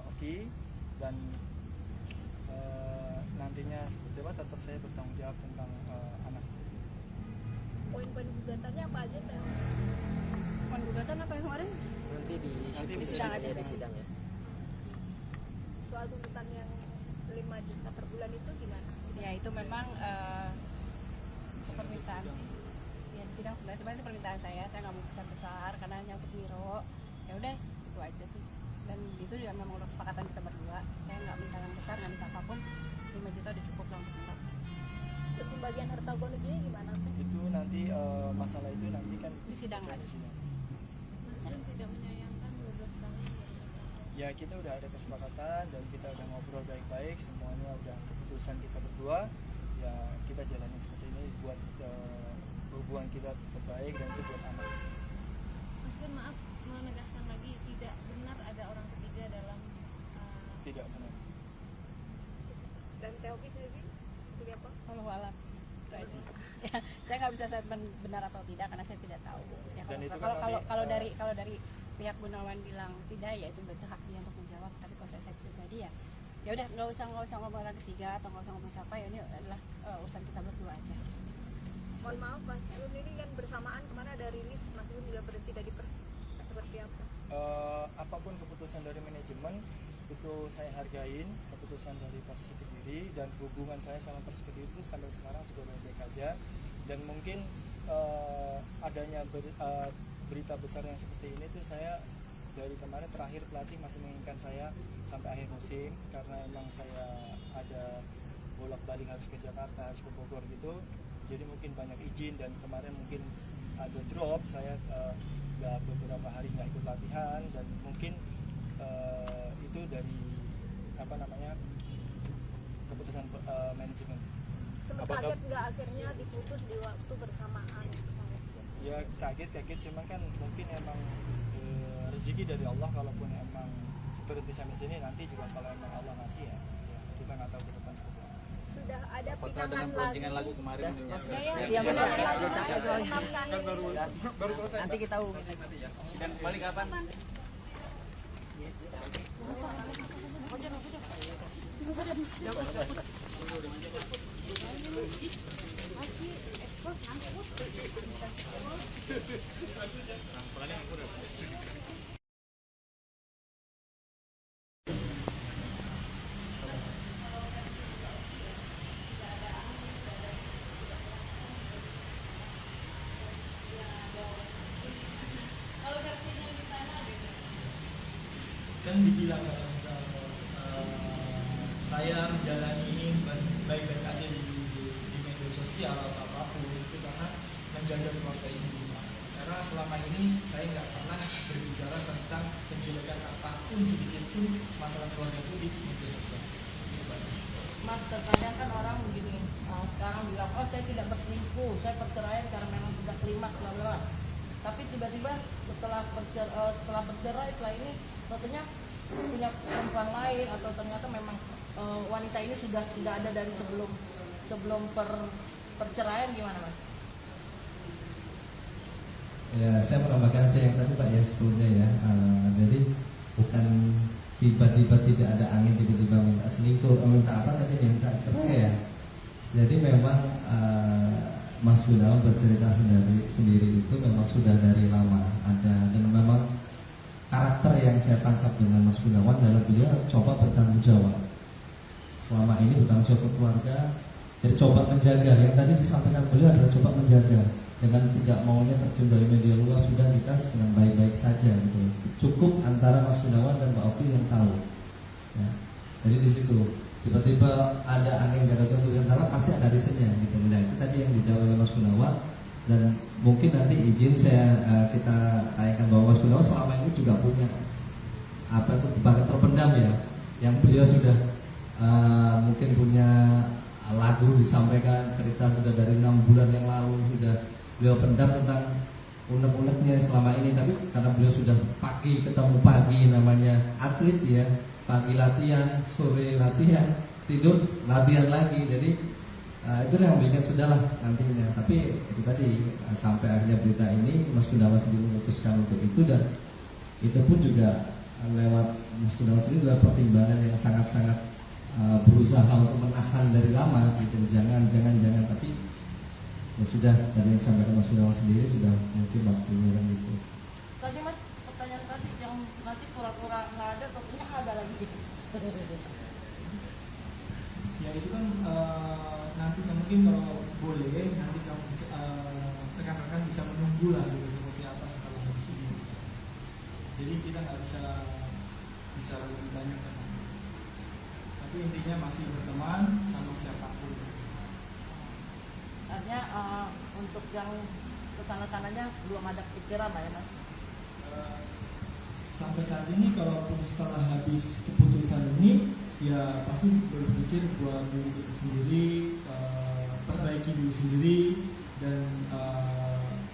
Oki dan nantinya seperti apa tetap saya bertanggung jawab tentang anak. Poin-poin gugatannya apa aja Teh? Poin gugatan apa yang kemarin? Nanti di sidang aja di sidang ya. Soal tuntutan yang 5 juta per bulan itu gimana? Ya itu memang permintaan ya di sidang sebenarnya, cuma itu permintaan saya nggak mau besar-besar karena hanya untuk Miro. Ya udah itu aja sih, dan itu juga memang udah kesepakatan kita berdua. Saya nggak minta yang besar, nggak minta apapun, 5 juta udah cukup lah untuk Miro. Terus pembagian harta gono gini gimana? Itu nanti masalah itu nanti kan di sidang ada. Mas Gun tidak menyayangkan 12 tahun. Ya kita udah ada kesepakatan dan kita udah ngobrol baik-baik, semuanya udah keputusan kita berdua. Ya kita jalani seperti ini buat hubungan kita tetap baik dan itu buat anak. Mas Gun, maaf menegaskan lagi, tidak benar ada orang ketiga dalam Tidak benar. Dan Teoki sendiri seperti apa? Walau alam itu aja. Ya, saya nggak bisa statement benar atau tidak karena saya tidak tahu. Ya, kalau dari pihak Gunawan bilang tidak, ya itu berarti hak dia untuk menjawab. Tapi kalau saya pribadi ya udah nggak usah ngomong orang ketiga atau nggak usah ngomong siapa, ya ini adalah urusan kita berdua aja. Mohon maaf Mas Gun, ini kan bersamaan kemana ada rilis Mas Gun juga berhenti dari Persib, seperti apa? Apapun keputusan dari manajemen itu saya hargain, keputusan dari Persib Kediri, dan hubungan saya sama Persib Kediri itu sampai sekarang juga baik-baik aja. Dan mungkin adanya berita besar yang seperti ini tuh saya dari kemarin terakhir pelatih masih menginginkan saya sampai akhir musim karena emang saya ada bolak-balik harus ke Jakarta, harus ke Bogor gitu. Jadi mungkin banyak izin dan kemarin mungkin ada drop, saya udah beberapa hari nggak ikut latihan dan mungkin itu dari keputusan manajemen. Sempat kaget nggak akhirnya diputus di waktu bersamaan? Ya kaget cuman kan mungkin emang rezeki dari Allah, kalaupun emang berhenti sampai sini nanti juga kalau emang Allah ngasih ya kita nggak tahu ke depan seperti apa. Sudah ada Apakah dengan pinangan pelantikan lagi? lagu kemarin Iya benar. Kan baru selesai. Nanti kita sidang balik kapan? Kan dibilang kalau misalnya saya menjalani ini baik-baik aja di media sosial atau apapun itu karena menjaga keluarga ini. Karena selama ini saya nggak pernah berbicara tentang penjelekan apapun sedikit pun masalah keluarga itu di media sosial. Mas, terkadang kan orang begini, sekarang bilang, oh saya tidak berselingkuh, saya perceraian karena memang sudah klimaks, bla bla. Tapi tiba-tiba setelah bercerai, setelah ini katanya punya perempuan lain, atau ternyata memang wanita ini sudah ada dari sebelum perceraian, gimana Mas? Ya, saya menambahkan yang tadi Pak ya sebelumnya ya. Jadi bukan tiba-tiba tidak ada angin tiba-tiba minta selingkuh, minta apa tadi, minta cerai ya. Jadi memang Mas Gunawan bercerita sendiri itu memang sudah dari lama ada, dan memang karakter yang saya tangkap dengan Mas Gunawan adalah beliau coba bertanggung jawab. Selama ini bertanggung jawab ke keluarga, jadi coba menjaga. Yang tadi disampaikan beliau adalah coba menjaga dengan tidak maunya terjun dari media luar, sudah kita dengan baik-baik saja gitu. Cukup antara Mas Gunawan dan Mbak Oki yang tahu. Ya. Jadi di situ tiba-tiba ada angin jaga untuk antara pasti ada reasonnya gitu. Nah, itu tadi yang dijawab oleh Mas Gunawan, dan mungkin nanti izin kita tanyakan bahwa Mas Gunawan selama ini juga punya apa itu bakat terpendam ya, yang beliau sudah mungkin punya lagu disampaikan, cerita sudah dari 6 bulan yang lalu sudah beliau pendam tentang unek-uneknya selama ini. Tapi karena beliau sudah ketemu pagi, namanya atlet ya, pagi latihan, sore latihan, tidur latihan lagi, jadi itu yang bikin sudahlah nantinya. Tapi itu tadi sampai akhirnya berita ini Mas Gunawan sendiri memutuskan untuk itu, dan itu pun juga lewat Mas Gunawan sendiri adalah pertimbangan yang sangat-sangat berusaha untuk menahan dari lama gitu, jangan, tapi ya sudah, tadi yang disampaikan Mas Gunawan sendiri sudah mungkin waktunya kan gitu. Tadi Mas, pertanyaan tadi yang nanti pura-pura nggak ada, tentunya ada lagi. itu kan nantinya mungkin kalau boleh nanti kamu rekan-rekan bisa menunggu lah gitu seperti apa setelah habis ini. Jadi kita nggak bisa bicara lebih banyak kan. Tapi intinya masih berteman sama siapapun. Artinya untuk yang kesana-sananya belum ada pikiran lah ya Mas? Sampai saat ini kalaupun setelah habis keputusan ini ya pasti berpikir buat diri kita sendiri, perbaiki diri sendiri, dan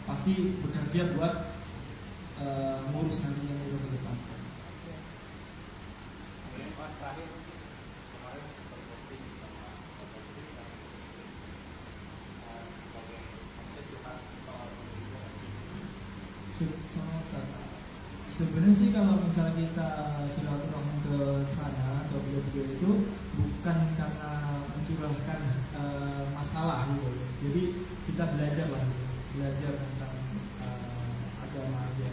pasti bekerja buat ngurus nantinya ke depan. Sebenarnya sih kalau misalnya kita silaturahmi ke sana atau beliau-beliau itu bukan karena mencurahkan masalah gitu. Jadi kita belajar lah gitu. Belajar tentang agama aja.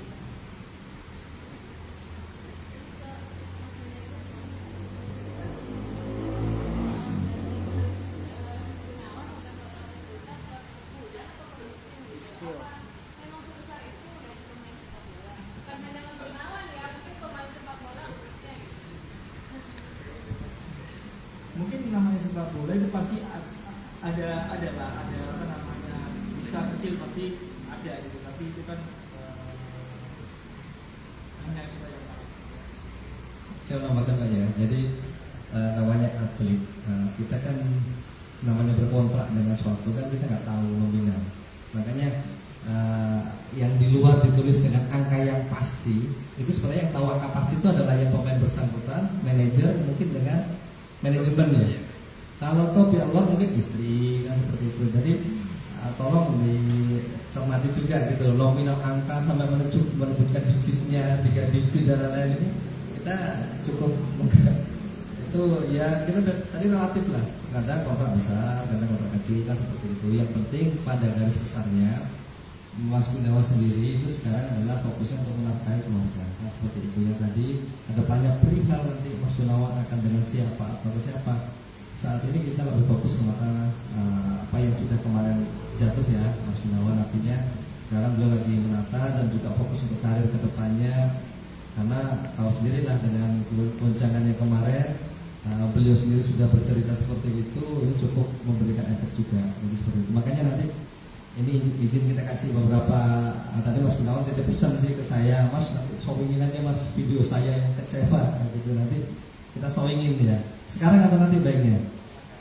Mungkin namanya sepak bola itu pasti ada apa namanya, besar kecil pasti ada gitu, tapi itu kan hanya kita yang tahu. Saya menambahkan Pak ya, jadi namanya atlet, kita kan namanya berkontrak dengan suatu kan kita nggak tahu nominal, makanya yang di luar ditulis dengan angka yang pasti itu sebenarnya yang tahu angka pasti itu adalah yang pemain bersangkutan, manajer, mungkin dengan manajemen ya. Kalau toh pihak luar mungkin istri kan seperti itu. Jadi tolong dicermati juga gitu nominal angka sampai menunjukkan digitnya 3 digit dan lain-lain ini kita cukup itu ya kita tadi relatif lah. Kadang kontrak besar, kadang kontrak kecil kan seperti itu. Yang penting pada garis besarnya Mas Gunawan sendiri itu sekarang adalah fokusnya untuk menafkahi keluarga kan seperti itu. Yang tadi ada banyak perihal nanti Mas Gunawan akan dengan siapa atau ke siapa. Saat ini kita lebih fokus kepada apa yang sudah kemarin jatuh ya Mas Gunawan, artinya sekarang beliau lagi menata dan juga fokus untuk karir ke depannya, karena tahu sendirilah dengan goncangannya kemarin beliau sendiri sudah bercerita seperti itu, ini cukup memberikan efek juga. Jadi seperti itu. Makanya nanti ini izin kita kasih beberapa tadi Mas Gunawan titip pesan sih ke saya, Mas nanti showingin aja Mas video saya yang kecewa gitu, nanti kita showingin ya. Sekarang atau nanti baiknya?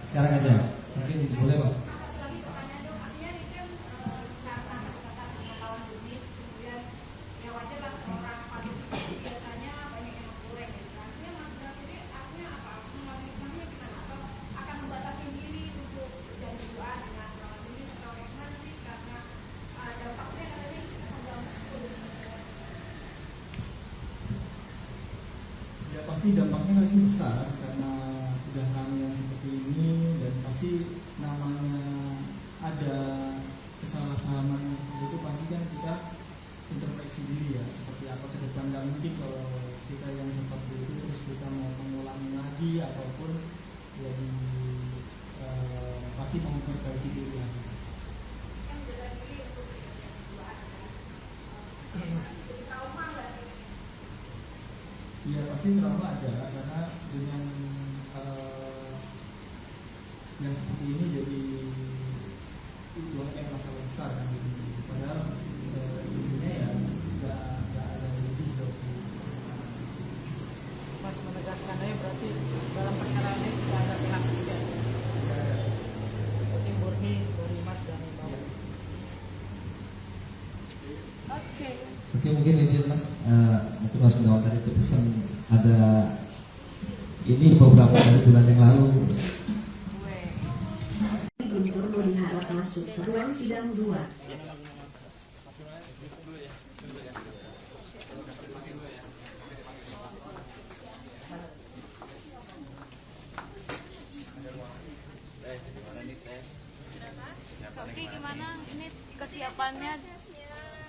Sekarang aja. Mungkin boleh Pak? Pasti dampaknya masih besar karena udah namanya seperti ini, dan pasti namanya ada kesalahpahaman yang seperti itu pasti kan kita introspeksi diri ya seperti apa ke depan. Gak mungkin kalau kita yang seperti itu terus kita mau mengulangi lagi ataupun lebih pasti mau memperbaiki diri lagi. Ya pasti trauma ada, karena dengan yang seperti ini jadi itu kayak masalah besar kan gitu. Padahal intinya ya nggak ada lebih dong. Mas menegaskan aja berarti dalam perkara ini tidak ada pihak ketiga. Seperti murni dari Mas dan Bapak. Oke, mungkin izin Mas, mungkin Mas Gunawan tadi itu pesan ada ini beberapa dari bulan yang lalu. Guntur diharap masuk ruang sidang 2. Oke, gimana ini kesiapannya?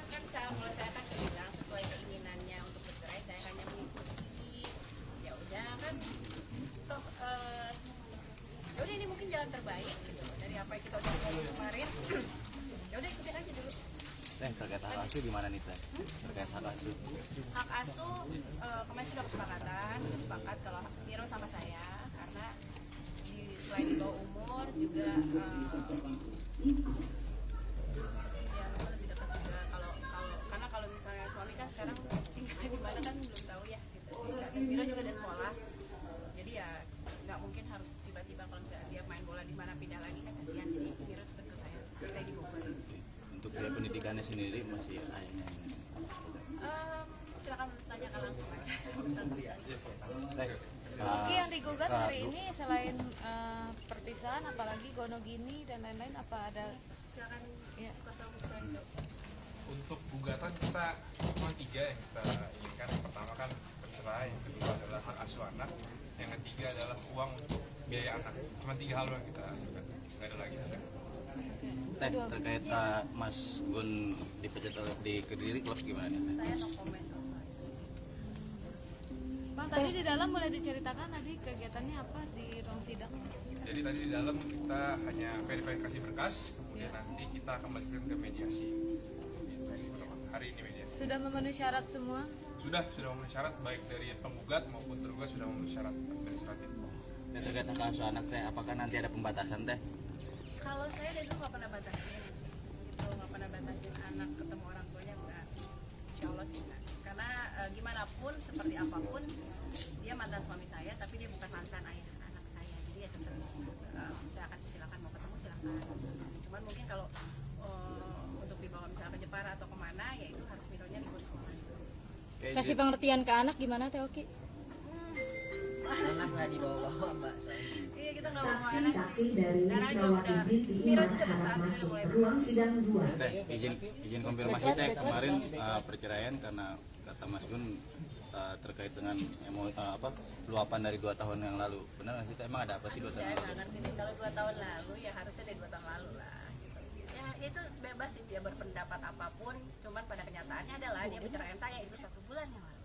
Kan kalau saya kan bilang sesuai keinginannya untuk bercerai, saya hanya mengikuti. Ya udah kan toh ya udah ini jalan terbaik gitu dari apa yang kita udah lakukan kemarin. Ya udah ikutin aja dulu. Terkait hak asuh gimana nih Teh? Terkait hak asuh. Hak asuh kemarin sudah kesepakatan, sudah sepakat kalau Miro sama saya karena selain di bawah umur juga ya memang lebih dekat juga karena kalau misalnya suami kan sekarang tinggal di mana kan belum tahu ya gitu. Dan Miro juga ada sekolah, jadi ya nggak mungkin harus tiba-tiba kalau misalnya dia main bola di mana pindah lagi kan kasihan, jadi Miro tetap ke saya stay di Bogor. Untuk biaya pendidikannya sendiri masih ayahnya ini. Silakan tanyakan langsung aja. Oke, yang digugat hari ini selain perpisahan, apalagi gonogini dan lain-lain, apa ada? Silakan ya. Untuk gugatan kita cuma 3 yang kita inginkan. Pertama kan perceraian, yang kedua adalah hak asuh anak, yang ketiga adalah uang untuk biaya anak. Cuma 3 hal yang kita gugat, nggak ada lagi. Teh, terkait Mas Gun dipecat oleh di Kediri, klub gimana nih Teh? Saya no comment. Bang, tadi di dalam boleh diceritakan tadi kegiatannya apa di ruang sidang? Jadi tadi di dalam kita hanya verifikasi berkas, kemudian nanti kita akan melanjutkan ke mediasi. Hari ini mediasi. Sudah memenuhi syarat semua? Sudah memenuhi syarat, baik dari penggugat maupun tergugat sudah memenuhi syarat administratif. Terkait hak asuh anak Teh, apakah nanti ada pembatasan Teh? Kalau saya dari dulu nggak pernah batasin, gitu, nggak pernah batasin anak ketemu orang tuanya, enggak. Insya Allah sih enggak. Karena gimana pun, seperti apapun, dia mantan suami saya, tapi dia bukan mantan ayah anak saya. Jadi ya tetap saya akan silakan mau ketemu silakan. Cuman mungkin kalau untuk dibawa misalnya ke Jepara atau kemana, ya itu harus Mironya libur sekolah. Kasih pengertian ke anak gimana Teh Oki? Anak nggak dibawa-bawa Mbak soalnya. Iya, kita nggak mau anak. Saksi dari Wisawati binti Iman harap masuk ke ruang sidang 2. Teh, izin konfirmasi Teh, kemarin perceraian karena kata Mas Gun terkait dengan luapan dari 2 tahun yang lalu. Benar nggak sih Teh? Emang ada apa sih 2 tahun Saya lalu? nggak ngerti nih, kalau 2 tahun lalu ya harusnya dari 2 tahun lalu lah gitu. Ya itu bebas sih dia berpendapat apapun, cuman pada kenyataannya adalah dia perceraian saya itu 1 bulan yang lalu.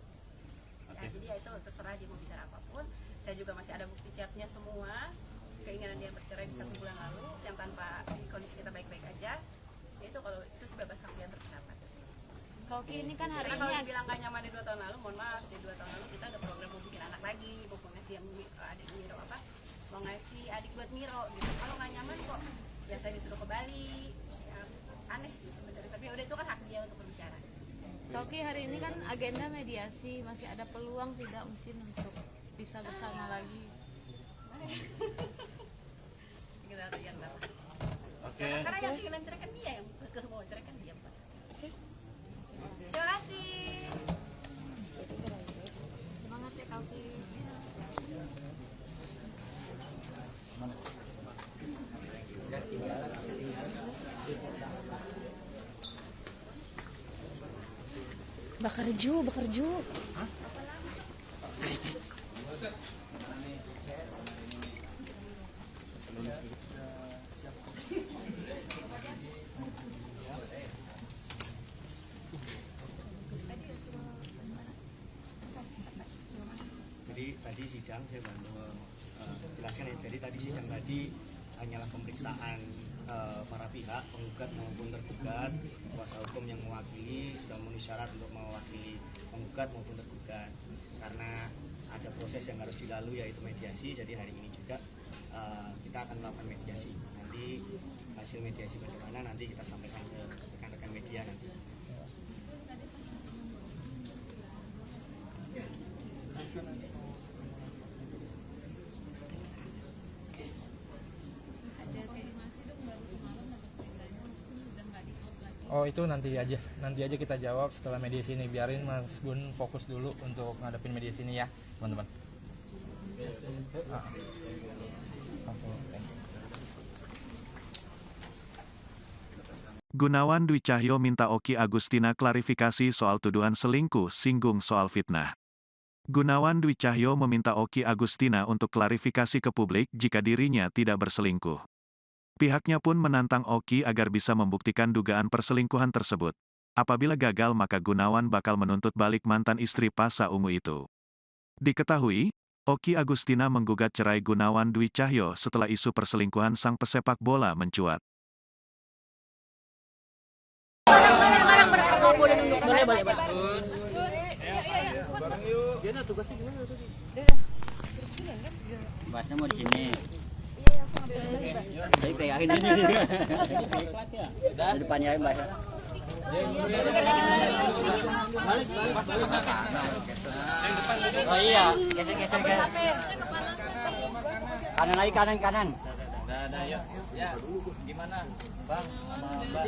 Ya, jadi ya itu terserah dia mau bicara apapun. Saya juga masih ada bukti chatnya semua, keinginan dia bercerai di 1 bulan lalu yang tanpa kondisi kita baik-baik aja. Ya itu kalau itu sebebas hak dia berpendapat. Oke, ini kan hari Karena ini kalau dibilang gak nyaman di 2 tahun lalu, mohon maaf, di 2 tahun lalu kita ada program mau bikin anak lagi, mau ngasih adik Miro mau ngasih adik buat Miro gitu. Kalau nggak nyaman kok, ya saya disuruh ke Bali. Ya, aneh sih sebenarnya, tapi udah itu kan hak dia untuk berbicara. Oke, hari ini kan agenda mediasi, masih ada peluang tidak mungkin untuk bisa bersama lagi? Kita lihat lah. Oke. Karena yang ingin cerai kan dia, yang mau cerai kan dia pas. Terima kasih. Semangat ya Kauki. Bakar ju. Jadi tadi sidang saya bantu jelaskan ya. Jadi tadi sidang tadi hanyalah pemeriksaan para pihak, penggugat maupun tergugat. Kuasa hukum yang mewakili sudah memenuhi syarat untuk mewakili penggugat maupun tergugat. Karena ada proses yang harus dilalui yaitu mediasi. Jadi hari ini juga kita akan melakukan mediasi. Nanti hasil mediasi bagaimana nanti kita sampaikan ke rekan-rekan media nanti. Oh itu nanti aja kita jawab setelah mediasi ini. Biarin Mas Gun fokus dulu untuk ngadepin mediasi ini ya teman-teman. Gunawan Dwi Cahyo minta Oki Agustina klarifikasi soal tuduhan selingkuh singgung soal fitnah. Gunawan Dwi Cahyo meminta Oki Agustina untuk klarifikasi ke publik jika dirinya tidak berselingkuh. Pihaknya pun menantang Oki agar bisa membuktikan dugaan perselingkuhan tersebut. Apabila gagal maka Gunawan bakal menuntut balik mantan istri Pasha Ungu itu. Diketahui, Oki Agustina menggugat cerai Gunawan Dwi Cahyo setelah isu perselingkuhan sang pesepak bola mencuat. Boleh. Bahasnya mau di sini. Jadi pegangin ini. Di depannya aja bahasa. Oh iya, geser. Kanan lagi, kanan. Udah, yuk. Ya, gimana, Bang? Sama Mbak?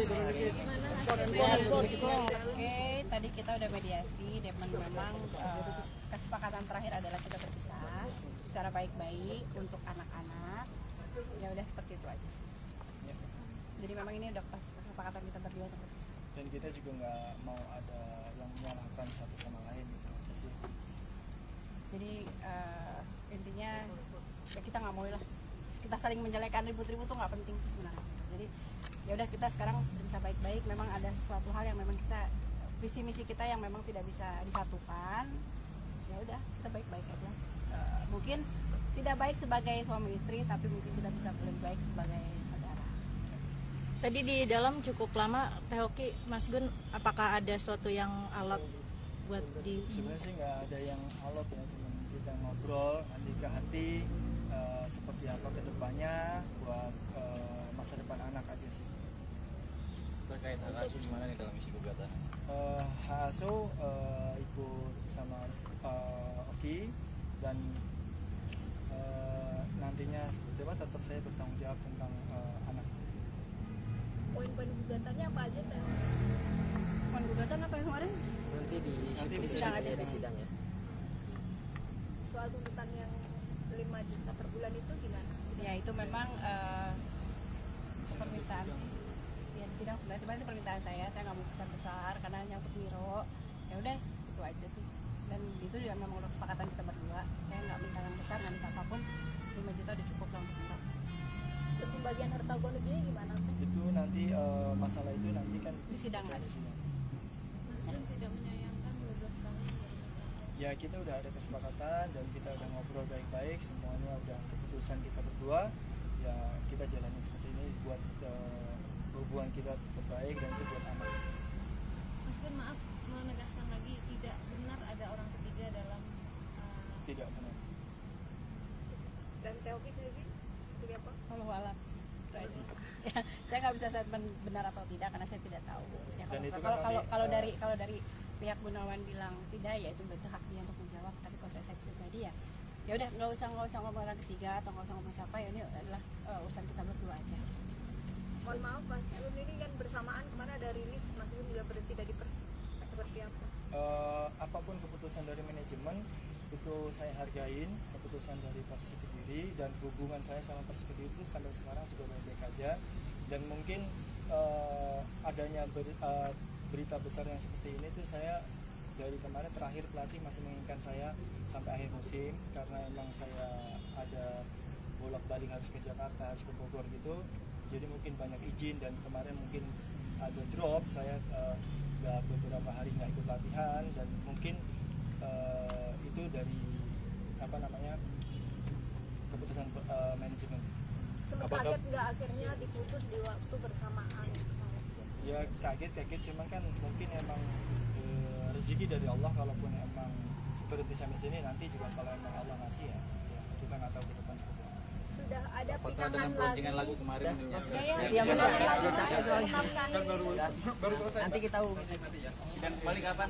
Oke, tadi kita udah mediasi dan memang kesepakatan terakhir adalah kita berpisah secara baik-baik untuk anak-anak. Ya udah seperti itu aja sih. Jadi memang ini udah pas kesepakatan kita berdua untuk berpisah. Dan kita juga nggak mau ada yang menyalahkan satu sama lain gitu aja sih. Jadi intinya ya kita nggak mau lah kita saling menjelekan, ribut-ribut tuh nggak penting sih sebenarnya. Jadi ya udah kita sekarang bisa baik-baik. Memang ada sesuatu hal yang memang kita visi misi kita yang memang tidak bisa disatukan. Ya udah kita baik-baik aja. Mungkin tidak baik sebagai suami istri, tapi mungkin kita bisa lebih baik sebagai saudara. Tadi di dalam cukup lama, Teh Oki, Mas Gun, apakah ada suatu yang alot buat di? Sebenarnya sih nggak ada yang alot ya, cuma kita ngobrol nanti ke hati seperti apa kedepannya buat masa depan anak aja sih. Terkait hak asuh gimana nih dalam isi gugatan? Hak asuh ikut sama Oki dan nantinya seperti apa tetap saya bertanggung jawab tentang anak. Poin-poin gugatannya apa aja Teh? Poin gugatan apa yang kemarin? Nanti di sidang aja di sidang ya. Soal tuntutan yang 5 juta per bulan itu gimana? Ya itu memang permintaan ya di sidang sebenarnya, cuma itu permintaan saya nggak mau besar-besar karena hanya untuk Miro. Ya udah itu aja sih, dan itu juga memang udah kesepakatan kita berdua. Saya nggak minta yang besar, nggak minta apapun, 5 juta udah cukup lah untuk Miro. Terus pembagian harta gono gini gimana? Itu nanti masalah itu nanti kan di sidang ada. Mas Gun tidak menyayangkan 12 tahun. Ya kita udah ada kesepakatan dan kita udah ngobrol baik-baik, semuanya udah keputusan kita berdua. Ya kita jalani seperti ini buat hubungan kita tetap baik dan itu buat anak. Mas Gun, maaf menegaskan lagi, tidak benar ada orang ketiga dalam Tidak benar. Dan Teh Oki sendiri seperti apa? Kalau alam itu aja. Ya, saya nggak bisa statement benar atau tidak karena saya tidak tahu. Ya, kalau dari pihak Gunawan bilang tidak, ya itu berarti hak dia untuk menjawab. Tapi kalau saya pribadi ya udah nggak usah ngomong orang ketiga atau nggak usah ngomong siapa, ya ini adalah urusan kita berdua aja. Mohon maaf Mas Gun, ini kan bersamaan kemana ada rilis Mas Gun juga berhenti dari Persib, seperti apa? Apapun keputusan dari manajemen itu saya hargain, keputusan dari Persib Kediri, dan hubungan saya sama Persib Kediri itu sampai sekarang juga baik-baik aja. Dan mungkin adanya berita besar yang seperti ini tuh saya dari kemarin terakhir pelatih masih menginginkan saya sampai akhir musim karena emang saya ada bolak-balik harus ke Jakarta, harus ke Bogor gitu. Jadi mungkin banyak izin dan kemarin mungkin ada drop, saya udah beberapa hari nggak ikut latihan dan mungkin itu dari keputusan manajemen. Sempat kaget nggak akhirnya diputus di waktu bersamaan? Ya kaget cuman kan mungkin emang rezeki dari Allah, kalaupun emang berhenti sampai sini nanti juga kalau emang Allah ngasih ya kita nggak tahu ke depan seperti apa. Sudah ada Kontra pinangan dengan lagi. pelantikan lagu kemarin. Iya masih ada capek soalnya. Kan baru selesai. Nanti kita Sidang kembali kapan?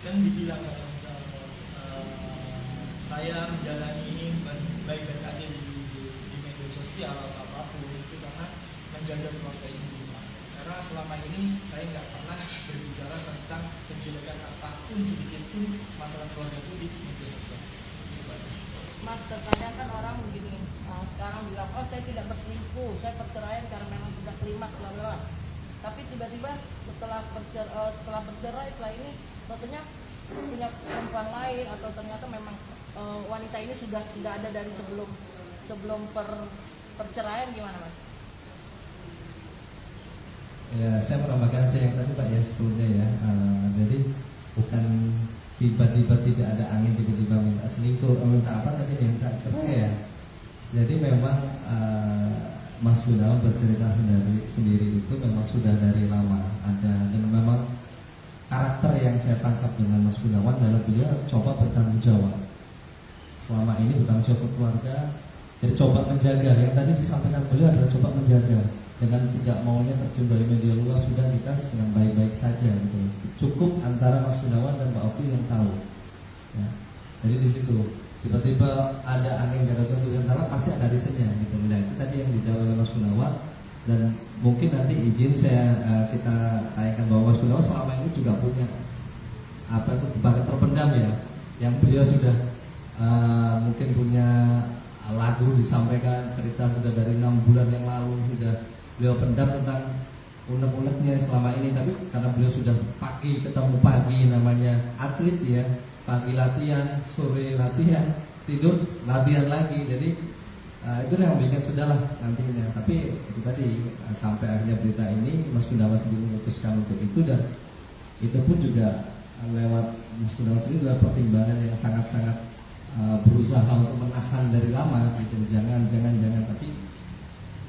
Kan dibilang kalau misalnya saya menjalani ini baik-baik aja di media sosial atau apapun itu karena menjaga keluarga ini. karena selama ini saya nggak pernah berbicara tentang kejelekan apapun sedikit pun masalah keluarga itu di media sosial. Mas, terkadang kan orang begini, sekarang bilang, oh saya tidak berselingkuh, saya perceraian karena memang sudah klimaks, bla bla. Tapi tiba-tiba setelah bercerai, setelah ini, tentunya punya perempuan lain atau ternyata memang wanita ini sudah ada dari sebelum perceraian, gimana Mas? Ya, saya menambahkan aja yang tadi Pak ya sebelumnya ya. Jadi bukan tiba-tiba tidak ada angin tiba-tiba minta selingkuh, minta apa tadi minta cerai ya. Jadi memang Mas Gunawan bercerita sendiri itu memang sudah dari lama ada, dan memang karakter yang saya tangkap dengan Mas Gunawan adalah beliau coba bertanggung jawab. Selama ini bertanggung jawab ke keluarga, jadi coba menjaga. Yang tadi disampaikan beliau adalah coba menjaga dengan tidak maunya terjun dari media luar, sudah kita dengan baik-baik saja gitu. Cukup antara Mas Gunawan dan Mbak Oki yang tahu. Ya. Jadi di situ tiba-tiba ada angin gak ada yang tahu, pasti ada reasonnya gitu. Nah, itu tadi yang dijawab oleh Mas Gunawan, dan mungkin nanti izin saya kita tanyakan bahwa Mas Gunawan selama ini juga punya apa itu bakat terpendam ya, yang beliau sudah mungkin punya lagu disampaikan, cerita sudah dari 6 bulan yang lalu sudah beliau pendam tentang unek-uneknya selama ini. Tapi karena beliau sudah pagi ketemu pagi, namanya atlet ya, pagi latihan, sore latihan, tidur latihan lagi. Jadi itu yang bikin sudahlah nantinya. Tapi itu tadi sampai akhirnya berita ini Mas Gunawan sendiri memutuskan untuk itu, dan itu pun juga lewat Mas Gunawan sendiri adalah pertimbangan yang sangat-sangat berusaha untuk menahan dari lama gitu. Jangan, tapi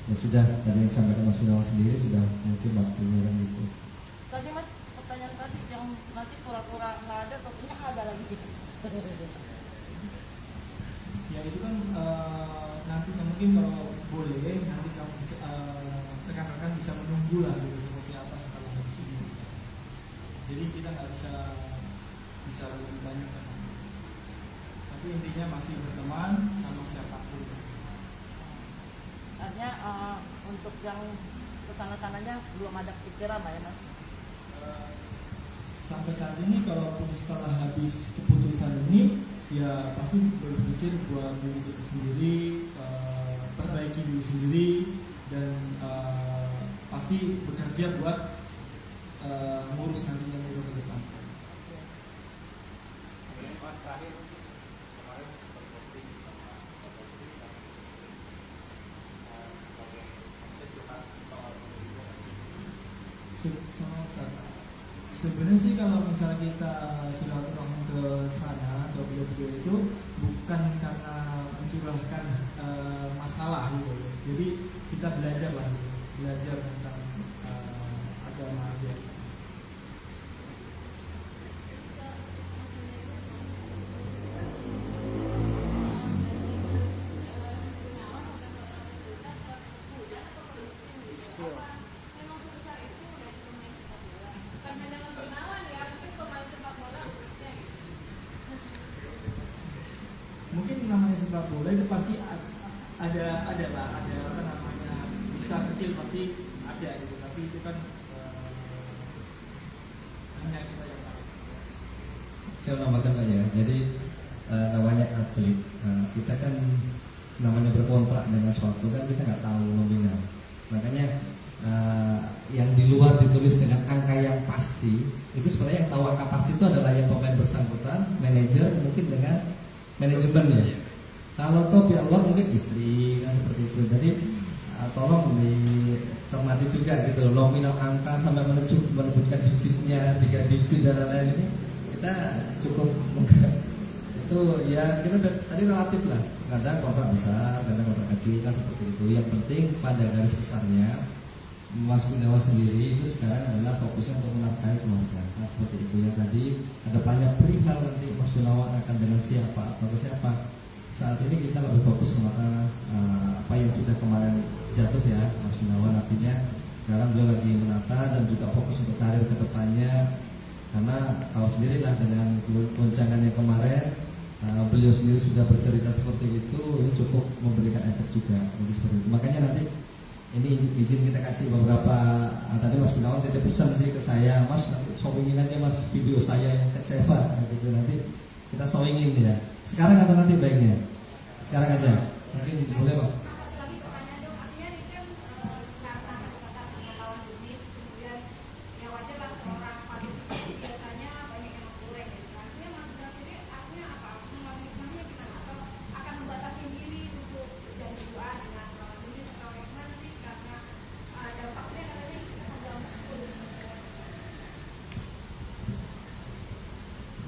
ya sudah, tadi yang disampaikan Mas Gunawan sendiri sudah mungkin waktunya kan gitu. Tadi Mas, pertanyaan tadi yang nanti pura-pura nggak ada, tentunya ada lagi gitu. Ya itu kan nanti mungkin kalau boleh nanti kamu rekan-rekan bisa menunggu lah gitu seperti apa setelah di sini. Jadi kita nggak bisa bicara lebih banyak kan. Tapi intinya masih berteman sama siapapun. Artinya untuk yang kesana-sananya belum ada pikiran lah ya Mas? Sampai saat ini kalaupun setelah habis keputusan ini ya pasti berpikir buat diri kita sendiri, perbaiki diri sendiri, dan pasti bekerja buat ngurus nantinya ke depan. Sebenarnya sih kalau misalnya kita silaturahmi ke sana atau beliau itu bukan karena mencurahkan masalah gitu. Jadi kita belajar lah gitu. Belajar tentang agama aja. Mungkin namanya sepak bola itu pasti ada apa namanya, besar kecil pasti ada gitu, tapi itu kan hanya kita yang tahu. Saya menambahkan Pak ya, jadi namanya atlet, kita kan namanya berkontrak dengan suatu kan kita nggak tahu nominal, makanya yang di luar ditulis dengan angka yang pasti itu sebenarnya yang tahu angka pasti itu adalah yang pemain bersangkutan, manajer, mungkin dengan manajemen ya. Kalau toh pihak luar mungkin istri kan seperti itu. Jadi tolong dicermati juga gitu, nominal angka sampai menyebutkan digitnya 3 digit dan lain-lain ini kita cukup itu ya kita tadi relatif lah. Kadang kontrak besar, kadang kontrak kecil kan seperti itu. Yang penting pada garis besarnya Mas Gunawan sendiri itu sekarang adalah fokusnya untuk menafkahi keluarga kan seperti itu. Yang tadi ada banyak perihal nanti Mas Gunawan akan dengan siapa atau ke siapa. Saat ini kita lebih fokus kepada apa yang sudah kemarin jatuh ya Mas Gunawan, artinya sekarang beliau lagi menata dan juga fokus untuk karir ke depannya, karena tahu sendirilah dengan goncangannya kemarin, beliau sendiri sudah bercerita seperti itu, ini cukup memberikan efek juga seperti itu. Makanya nanti ini izin kita kasih beberapa tadi Mas Gunawan titip pesan sih ke saya, Mas nanti showingin aja Mas video saya yang kecewa gitu, nanti kita showingin ya. Sekarang atau nanti baiknya? Sekarang aja, mungkin boleh Bang.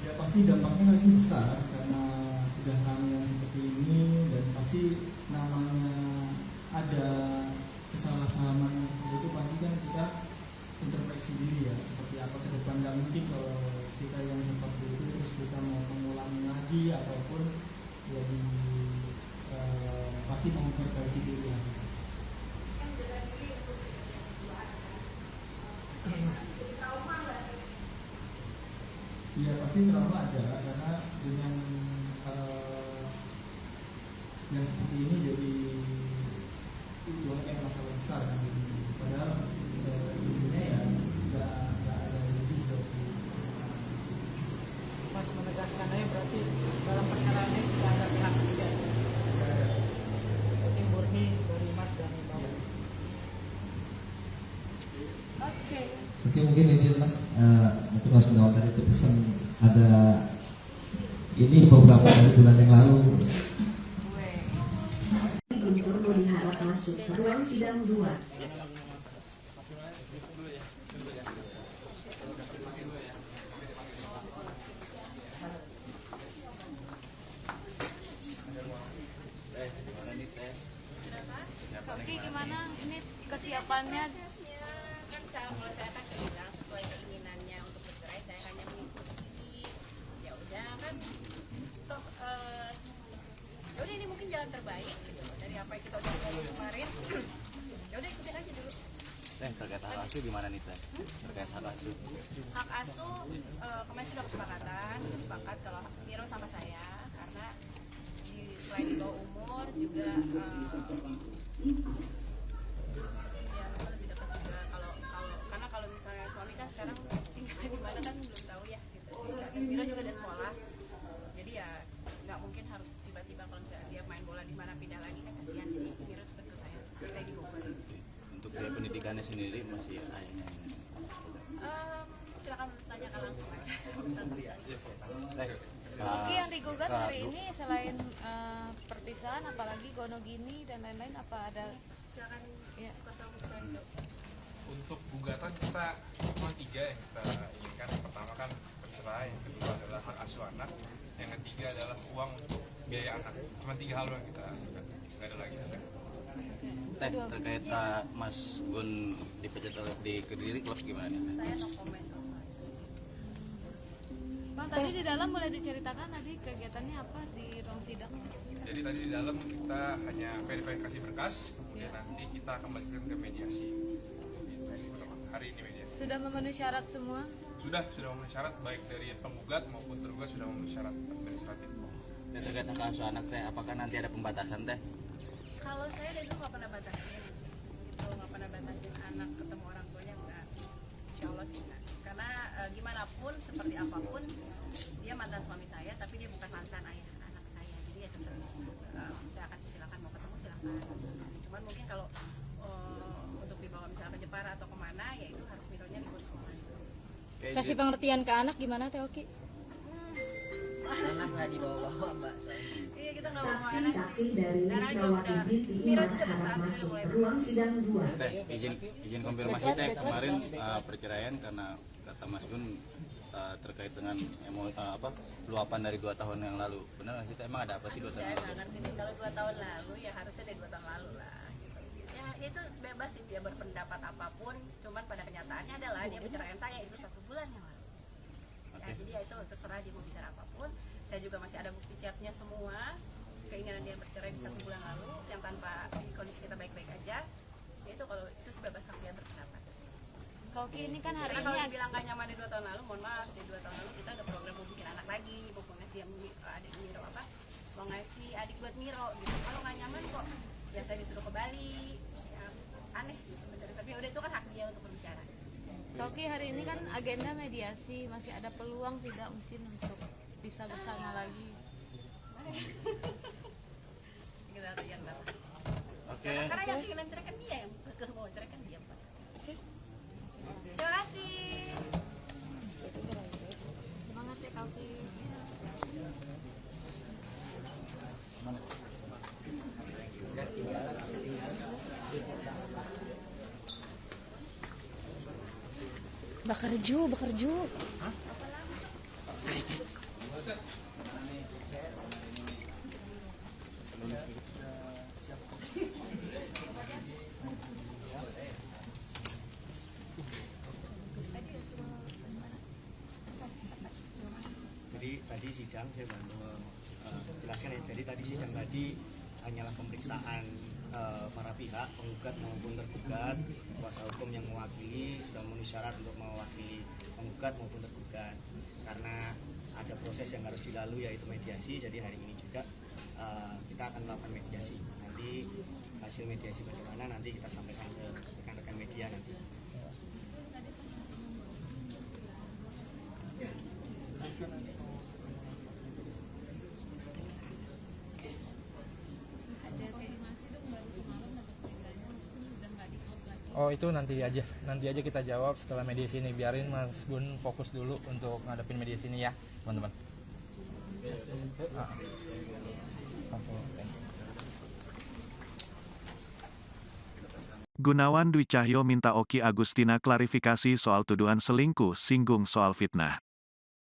Ya pasti dampaknya masih besar karena udah rame yang seperti ini, dan pasti namanya ada kesalahpahaman yang seperti itu pasti kan kita introspeksi diri ya, seperti apa ke depan. Gak mungkin kalau kita yang seperti itu terus kita mau mengulangi lagi ataupun jadi pasti mau memperbaiki diri lagi. Iya pasti trauma ada, karena dengan yang seperti ini jadi itu kayak masalah besar kan gitu. Padahal intinya ya nggak ada lebih dari Mas menegaskan aja berarti dalam perkara ini tidak ada pihak ketiga. Ini murni dari Mas dan Bang. Oke, mungkin izin Mas, mungkin Mas Gunawan tadi itu pesan ada ini beberapa dari bulan yang lalu. Guntur diharap masuk ruang sidang 2. Oke, gimana ini kesiapannya? Kan kalau saya kan bilang sesuai keinginannya untuk bercerai, saya hanya mengikuti. Ya udah kan, toh ya udah ini mungkin jalan terbaik gitu dari apa yang kita udah lakukan kemarin. Ya udah ikutin aja dulu. Terkait hak asuh gimana nih Teh? Terkait hak asuh. Hak asuh kemarin sudah kesepakatan, sepakat kalau Miro sama saya, karena selain di bawah umur juga ya lebih dekat juga karena kalau misalnya suami kan sekarang tinggal di mana kan belum tahu ya gitu. Dan Miro juga ada sekolah, jadi ya nggak mungkin harus tiba-tiba kalau misalnya dia main bola di mana pindah lagi kan kasihan. Jadi Miro tetap ke saya stay di Bogor. Untuk biaya pendidikannya sendiri masih ayahnya ini. Silakan tanyakan langsung aja sama tante saya. Oke, yang digugat hari ini selain perpisahan, apalagi gono gini dan lain-lain, apa ada? Silakan ya. Untuk gugatan kita cuma 3 yang kita inginkan. Pertama kan perceraian, yang kedua adalah hak asuh anak, yang ketiga adalah uang untuk biaya anak. Cuma 3 hal yang kita nggak ada lagi. Teh, terkait Mas Gun dipecat oleh di Kediri klub gimana nih? Saya no comment. Bang, tadi di dalam boleh diceritakan tadi kegiatannya apa di ruang sidang? Jadi tadi di dalam kita hanya verifikasi berkas, kemudian nanti kita akan melanjutkan ke mediasi. Hari ini mediasi. Sudah memenuhi syarat semua? Sudah memenuhi syarat, baik dari penggugat maupun tergugat sudah memenuhi syarat administratif. Dan terkait hak asuh anak Teh, apakah nanti ada pembatasan Teh? Kalau saya dari dulu nggak pernah batasin, itu nggak pernah batasin anak ketemu orang tuanya, enggak. Insya Allah sih enggak. Karena gimana pun, seperti apapun, dia mantan suami saya, tapi dia bukan mantan ayah anak saya. Jadi ya tetap saya akan silakan mau ketemu silakan. Cuman mungkin kalau untuk dibawa misalnya ke Jepara atau kemana, ya itu harus Mironya libur sekolah. Kasih pengertian ke anak gimana Teh Oki? Anak nggak dibawa-bawa Mbak soalnya. Iya, kita nggak mau anak. Saksi dari Nisawati binti Iman harap masuk ruang sidang 2. Teh, izin konfirmasi Teh, kemarin perceraian karena kata Mas Gun terkait dengan luapan dari 2 tahun yang lalu. Benar nggak sih Teh? Emang ada apa sih 2 tahun Saya yang lalu? nggak ngerti nih, kalau 2 tahun lalu ya harusnya dari 2 tahun lalu lah gitu. Ya itu bebas sih dia berpendapat apapun, cuman pada kenyataannya adalah dia perceraian saya itu 1 bulan yang lalu. Ya, jadi ya itu terserah dia mau bicara apapun. Saya juga masih ada bukti chatnya semua, keinginan dia bercerai di 1 bulan lalu yang tanpa kondisi kita baik-baik aja. Ya itu kalau itu sebebas hak dia berpendapat. Oke, ini kan hari Karena ini kalau dibilang gak nyaman di 2 tahun lalu, mohon maaf, di 2 tahun lalu kita ada program mau bikin anak lagi, mau ngasih adik Miro mau ngasih adik buat Miro gitu. Kalau nggak nyaman kok, ya saya disuruh ke Bali. Ya, aneh sih sebenarnya, tapi udah itu kan hak dia untuk berbicara. Toki, hari ini kan agenda mediasi, masih ada peluang tidak mungkin untuk bisa bersama lagi? Oke. Karena yang ingin menceraikan dia, yang mau menceraikan dia pas. Terima kasih. Semangat ya Toki. Bakarju. Jadi tadi sidang saya bantu jelaskan ya. Jadi tadi sidang tadi hanyalah pemeriksaan para pihak, penggugat maupun tergugat. Kuasa hukum yang mewakili sudah memenuhi syarat untuk mewakili penggugat maupun tergugat. Karena ada proses yang harus dilalui yaitu mediasi. Jadi hari ini juga kita akan melakukan mediasi. Nanti hasil mediasi bagaimana nanti kita sampaikan ke rekan-rekan media nanti. Oh itu nanti aja kita jawab setelah mediasi ini. Biarin Mas Gun fokus dulu untuk ngadepin mediasi ini ya teman-teman. Gunawan Dwi Cahyo minta Oki Agustina klarifikasi soal tuduhan selingkuh singgung soal fitnah.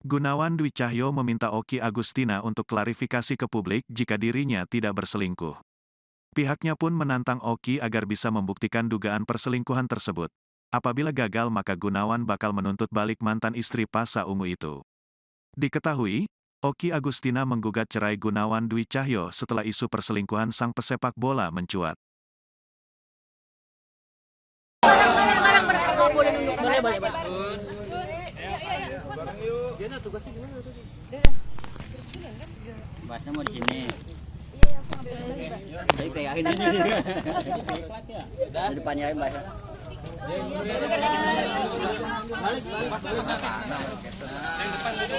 Gunawan Dwi Cahyo meminta Oki Agustina untuk klarifikasi ke publik jika dirinya tidak berselingkuh. Pihaknya pun menantang Oki agar bisa membuktikan dugaan perselingkuhan tersebut. Apabila gagal maka Gunawan bakal menuntut balik mantan istri Pasha Ungu itu. Diketahui, Oki Agustina menggugat cerai Gunawan Dwi Cahyo setelah isu perselingkuhan sang pesepak bola mencuat. Boleh. Bahasnya mau di sini. Jadi pegangin ini. Di depannya aja bahasa.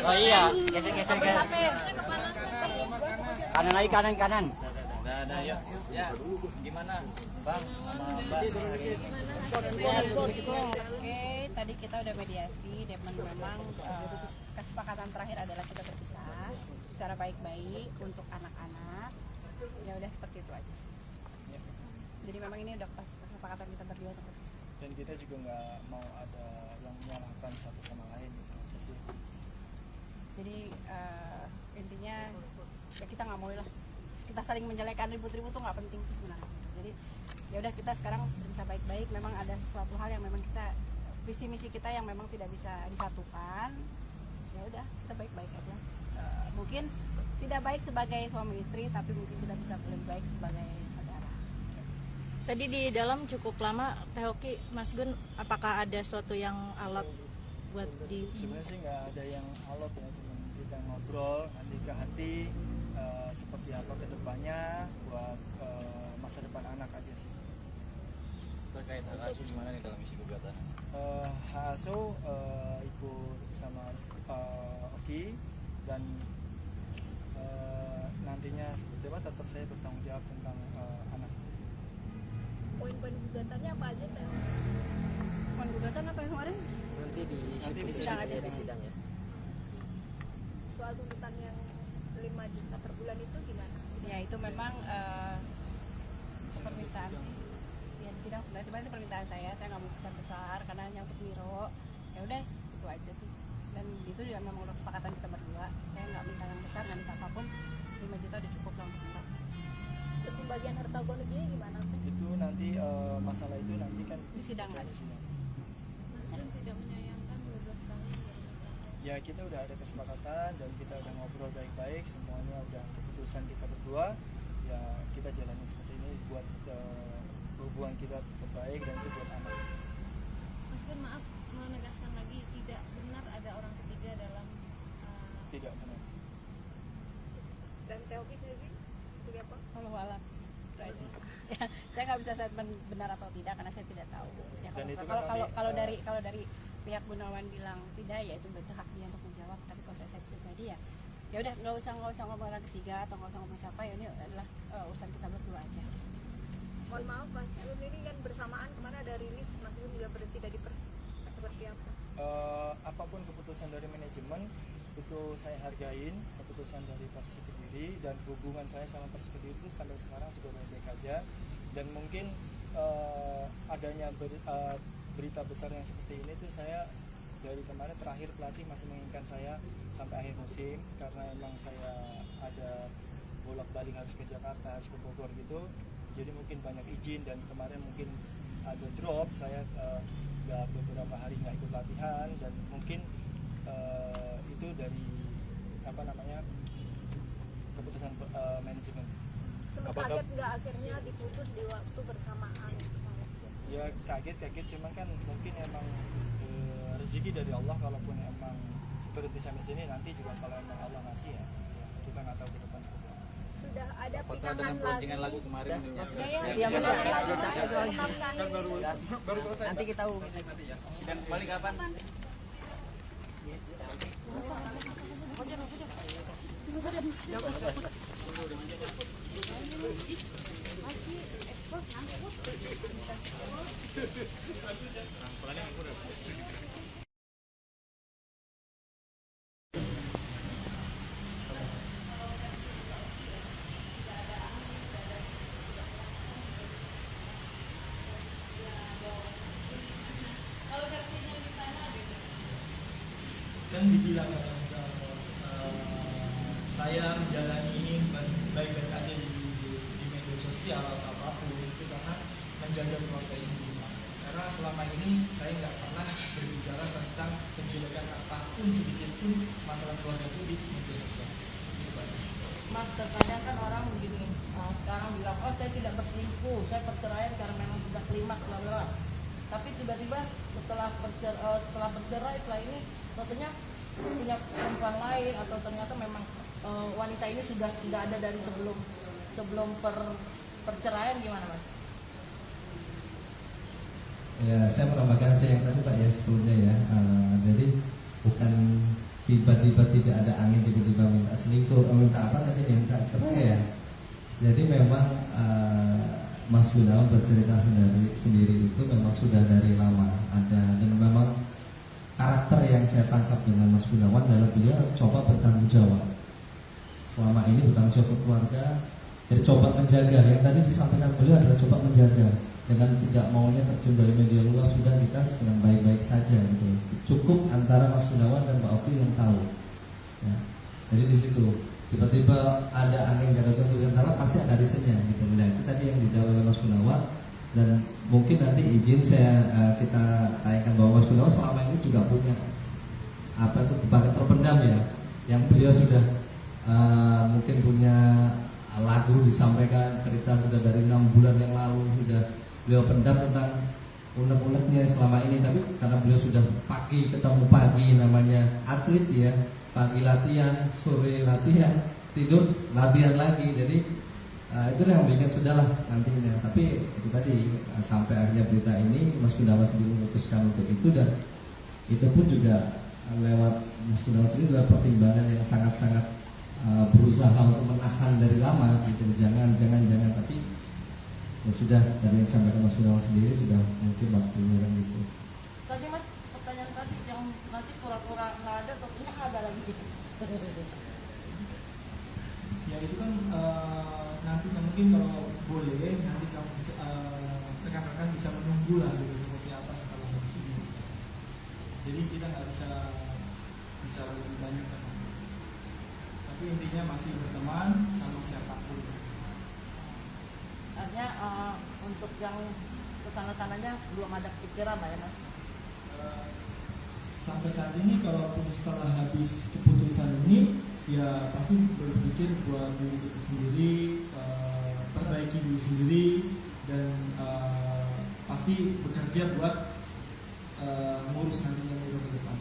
Oh iya, geser. Kanan lagi, kanan. Udah, yuk. Ya, gimana, Bang? Sama Mbak. Oke, tadi kita udah mediasi dan memang kesepakatan terakhir adalah kita berpisah secara baik-baik untuk anak-anak. Ya udah seperti itu aja sih. Jadi memang ini udah pas kesepakatan kita berdua untuk berpisah. Dan kita juga nggak mau ada yang menyalahkan satu sama lain gitu aja sih. Jadi intinya ya kita nggak mau lah kita saling menjelekan, ribut-ribut tuh nggak penting sih sebenarnya. Jadi ya udah kita sekarang bisa baik-baik. Memang ada sesuatu hal yang memang kita visi misi kita yang memang tidak bisa disatukan. Ya udah kita baik-baik aja. Mungkin tidak baik sebagai suami istri, tapi mungkin kita bisa lebih baik sebagai saudara. Tadi di dalam cukup lama, Teh Oki, Mas Gun, apakah ada suatu yang alot buat di? Sebenarnya sih nggak ada yang alot ya, cuma kita ngobrol nanti ke hati seperti apa kedepannya buat masa depan anak aja sih. Terkait hak asuh gimana nih dalam isi gugatan? Hak asuh ikut sama Oki dan nantinya seperti apa tetap saya bertanggung jawab tentang anak. Poin-poin gugatannya apa aja Teh? Poin gugatan apa yang kemarin? Nanti di sidang aja di sidang ya. Soal tuntutan yang 5 juta per bulan itu gimana? Ya itu memang permintaan sih. Ya di sidang sebenarnya cuma itu permintaan saya nggak mau besar-besar karena hanya untuk Miro. Ya udah itu aja sih. Dan itu juga memang udah kesepakatan kita berdua. Saya nggak minta yang besar, nggak minta apapun. 5 juta udah cukup lah untuk Miro. Terus pembagian harta gono gini gimana Teh? Itu nanti masalah itu nanti kan di sidang aja. Mas Gun tidak menyayangkan 12 tahun. Ya kita udah ada kesepakatan dan kita udah ngobrol baik-baik, semuanya udah keputusan kita berdua. Ya kita jalani seperti ini buat hubungan kita tetap baik dan itu buat anak. Mas Gun, maaf menegaskan lagi, tidak benar ada orang ketiga dalam Tidak benar. Dan Teh Oki sendiri seperti apa? Walau alam itu aja. Ya, saya nggak bisa statement benar atau tidak karena saya tidak tahu. Ya, Dan itu kalau kan nanti, dari pihak Gunawan bilang tidak, ya itu betul hak dia untuk menjawab. Tapi kalau saya pribadi ya udah nggak usah ngomong orang ketiga atau nggak usah ngomong siapa, ya ini adalah urusan kita berdua aja. Mohon maaf Mas Gun, ini kan bersamaan kemarin ada rilis Mas Gun juga tidak di Persib, seperti apa? Apapun keputusan dari manajemen itu saya hargain, keputusan dari Persib Kediri, dan hubungan saya sama Persib Kediri itu sampai sekarang juga baik-baik aja. Dan mungkin adanya berita besar yang seperti ini tuh saya dari kemarin terakhir pelatih masih menginginkan saya sampai akhir musim, karena emang saya ada bolak-balik harus ke Jakarta, harus ke Bogor gitu, jadi mungkin banyak izin, dan kemarin mungkin ada drop, saya nggak beberapa hari nggak ikut latihan, dan mungkin itu dari keputusan manajemen. Sempat kaget nggak akhirnya diputus di waktu bersamaan? Ya kaget, cuman kan mungkin emang rezeki dari Allah, kalaupun emang berhenti sampai sini, nanti juga kalau emang Allah ngasih ya kita nggak tahu ke depan seperti apa. Sudah ada Kota pinangan dengan lagi. pelancingan lagu kemarin Kan baru selesai. Nanti kita sidang kembali kapan? Kan dibilang kalau misalnya saya menjalani ini baik-baik aja di media sosial atau apapun itu karena menjaga keluarga ini. Karena selama ini saya nggak pernah berbicara tentang penjelekan apapun sedikit pun masalah keluarga itu di media sosial. Mas, terkadang kan orang begini, sekarang bilang, oh saya tidak berselingkuh, saya perceraian karena memang sudah klimaks, bla bla. Tapi tiba-tiba setelah bercerai, setelah ini tentunya punya perempuan lain, atau ternyata memang wanita ini sudah ada dari sebelum perceraian, gimana Mas? Ya, saya menambahkan aja yang tadi Pak ya sebelumnya ya. Jadi bukan tiba-tiba tidak ada angin tiba-tiba minta selingkuh, minta apa tadi, minta cerai ya. Jadi memang Mas Gunawan bercerita sendiri itu memang sudah dari lama ada, dan memang karakter yang saya tangkap dengan Mas Gunawan adalah beliau coba bertanggung jawab. Selama ini bertanggung jawab ke keluarga, jadi coba menjaga. Yang tadi disampaikan beliau adalah coba menjaga dengan tidak maunya terjun dari media luar, sudah kita dengan baik-baik saja gitu. Cukup antara Mas Gunawan dan Pak Oki yang tahu. Ya. Jadi di situ tiba-tiba ada angin jatuh di antara, pasti ada risetnya gitu. Nah, itu tadi yang dijawab oleh Mas Gunawan, dan mungkin nanti izin kita tayangkan bahwa Mas Gunawan selama ini juga punya beban terpendam ya, yang beliau sudah mungkin punya lagu disampaikan, cerita sudah dari 6 bulan yang lalu sudah beliau pendam tentang unek-uneknya selama ini. Tapi karena beliau sudah pagi ketemu pagi, namanya atlet ya, pagi latihan, sore latihan, tidur latihan lagi, jadi itulah yang bikin sudahlah nantinya. Tapi itu tadi sampai akhirnya berita ini Mas Gunawan sendiri memutuskan untuk itu, dan itu pun juga lewat Mas Gunawan sendiri adalah pertimbangan yang sangat-sangat berusaha untuk menahan dari lama gitu. Jangan, tapi ya sudah, tadi yang disampaikan Mas Gunawan sendiri sudah mungkin waktunya kan gitu. Tadi Mas, pertanyaan tadi yang nanti pura-pura nggak ada, tokonya ada lagi. Ya itu kan nanti mungkin kalau boleh nanti kamu rekan-rekan bisa menunggu lah gitu, seperti apa setelah di sini. Jadi kita nggak bisa bicara lebih banyak kan. Tapi intinya masih berteman sama siapapun. Artinya untuk yang kesana-sananya belum ada pikiran lah ya Mas? Sampai saat ini kalaupun setelah habis keputusan ini ya pasti berpikir buat diri kita sendiri, perbaiki diri sendiri, dan pasti bekerja buat ngurus nantinya ke depan.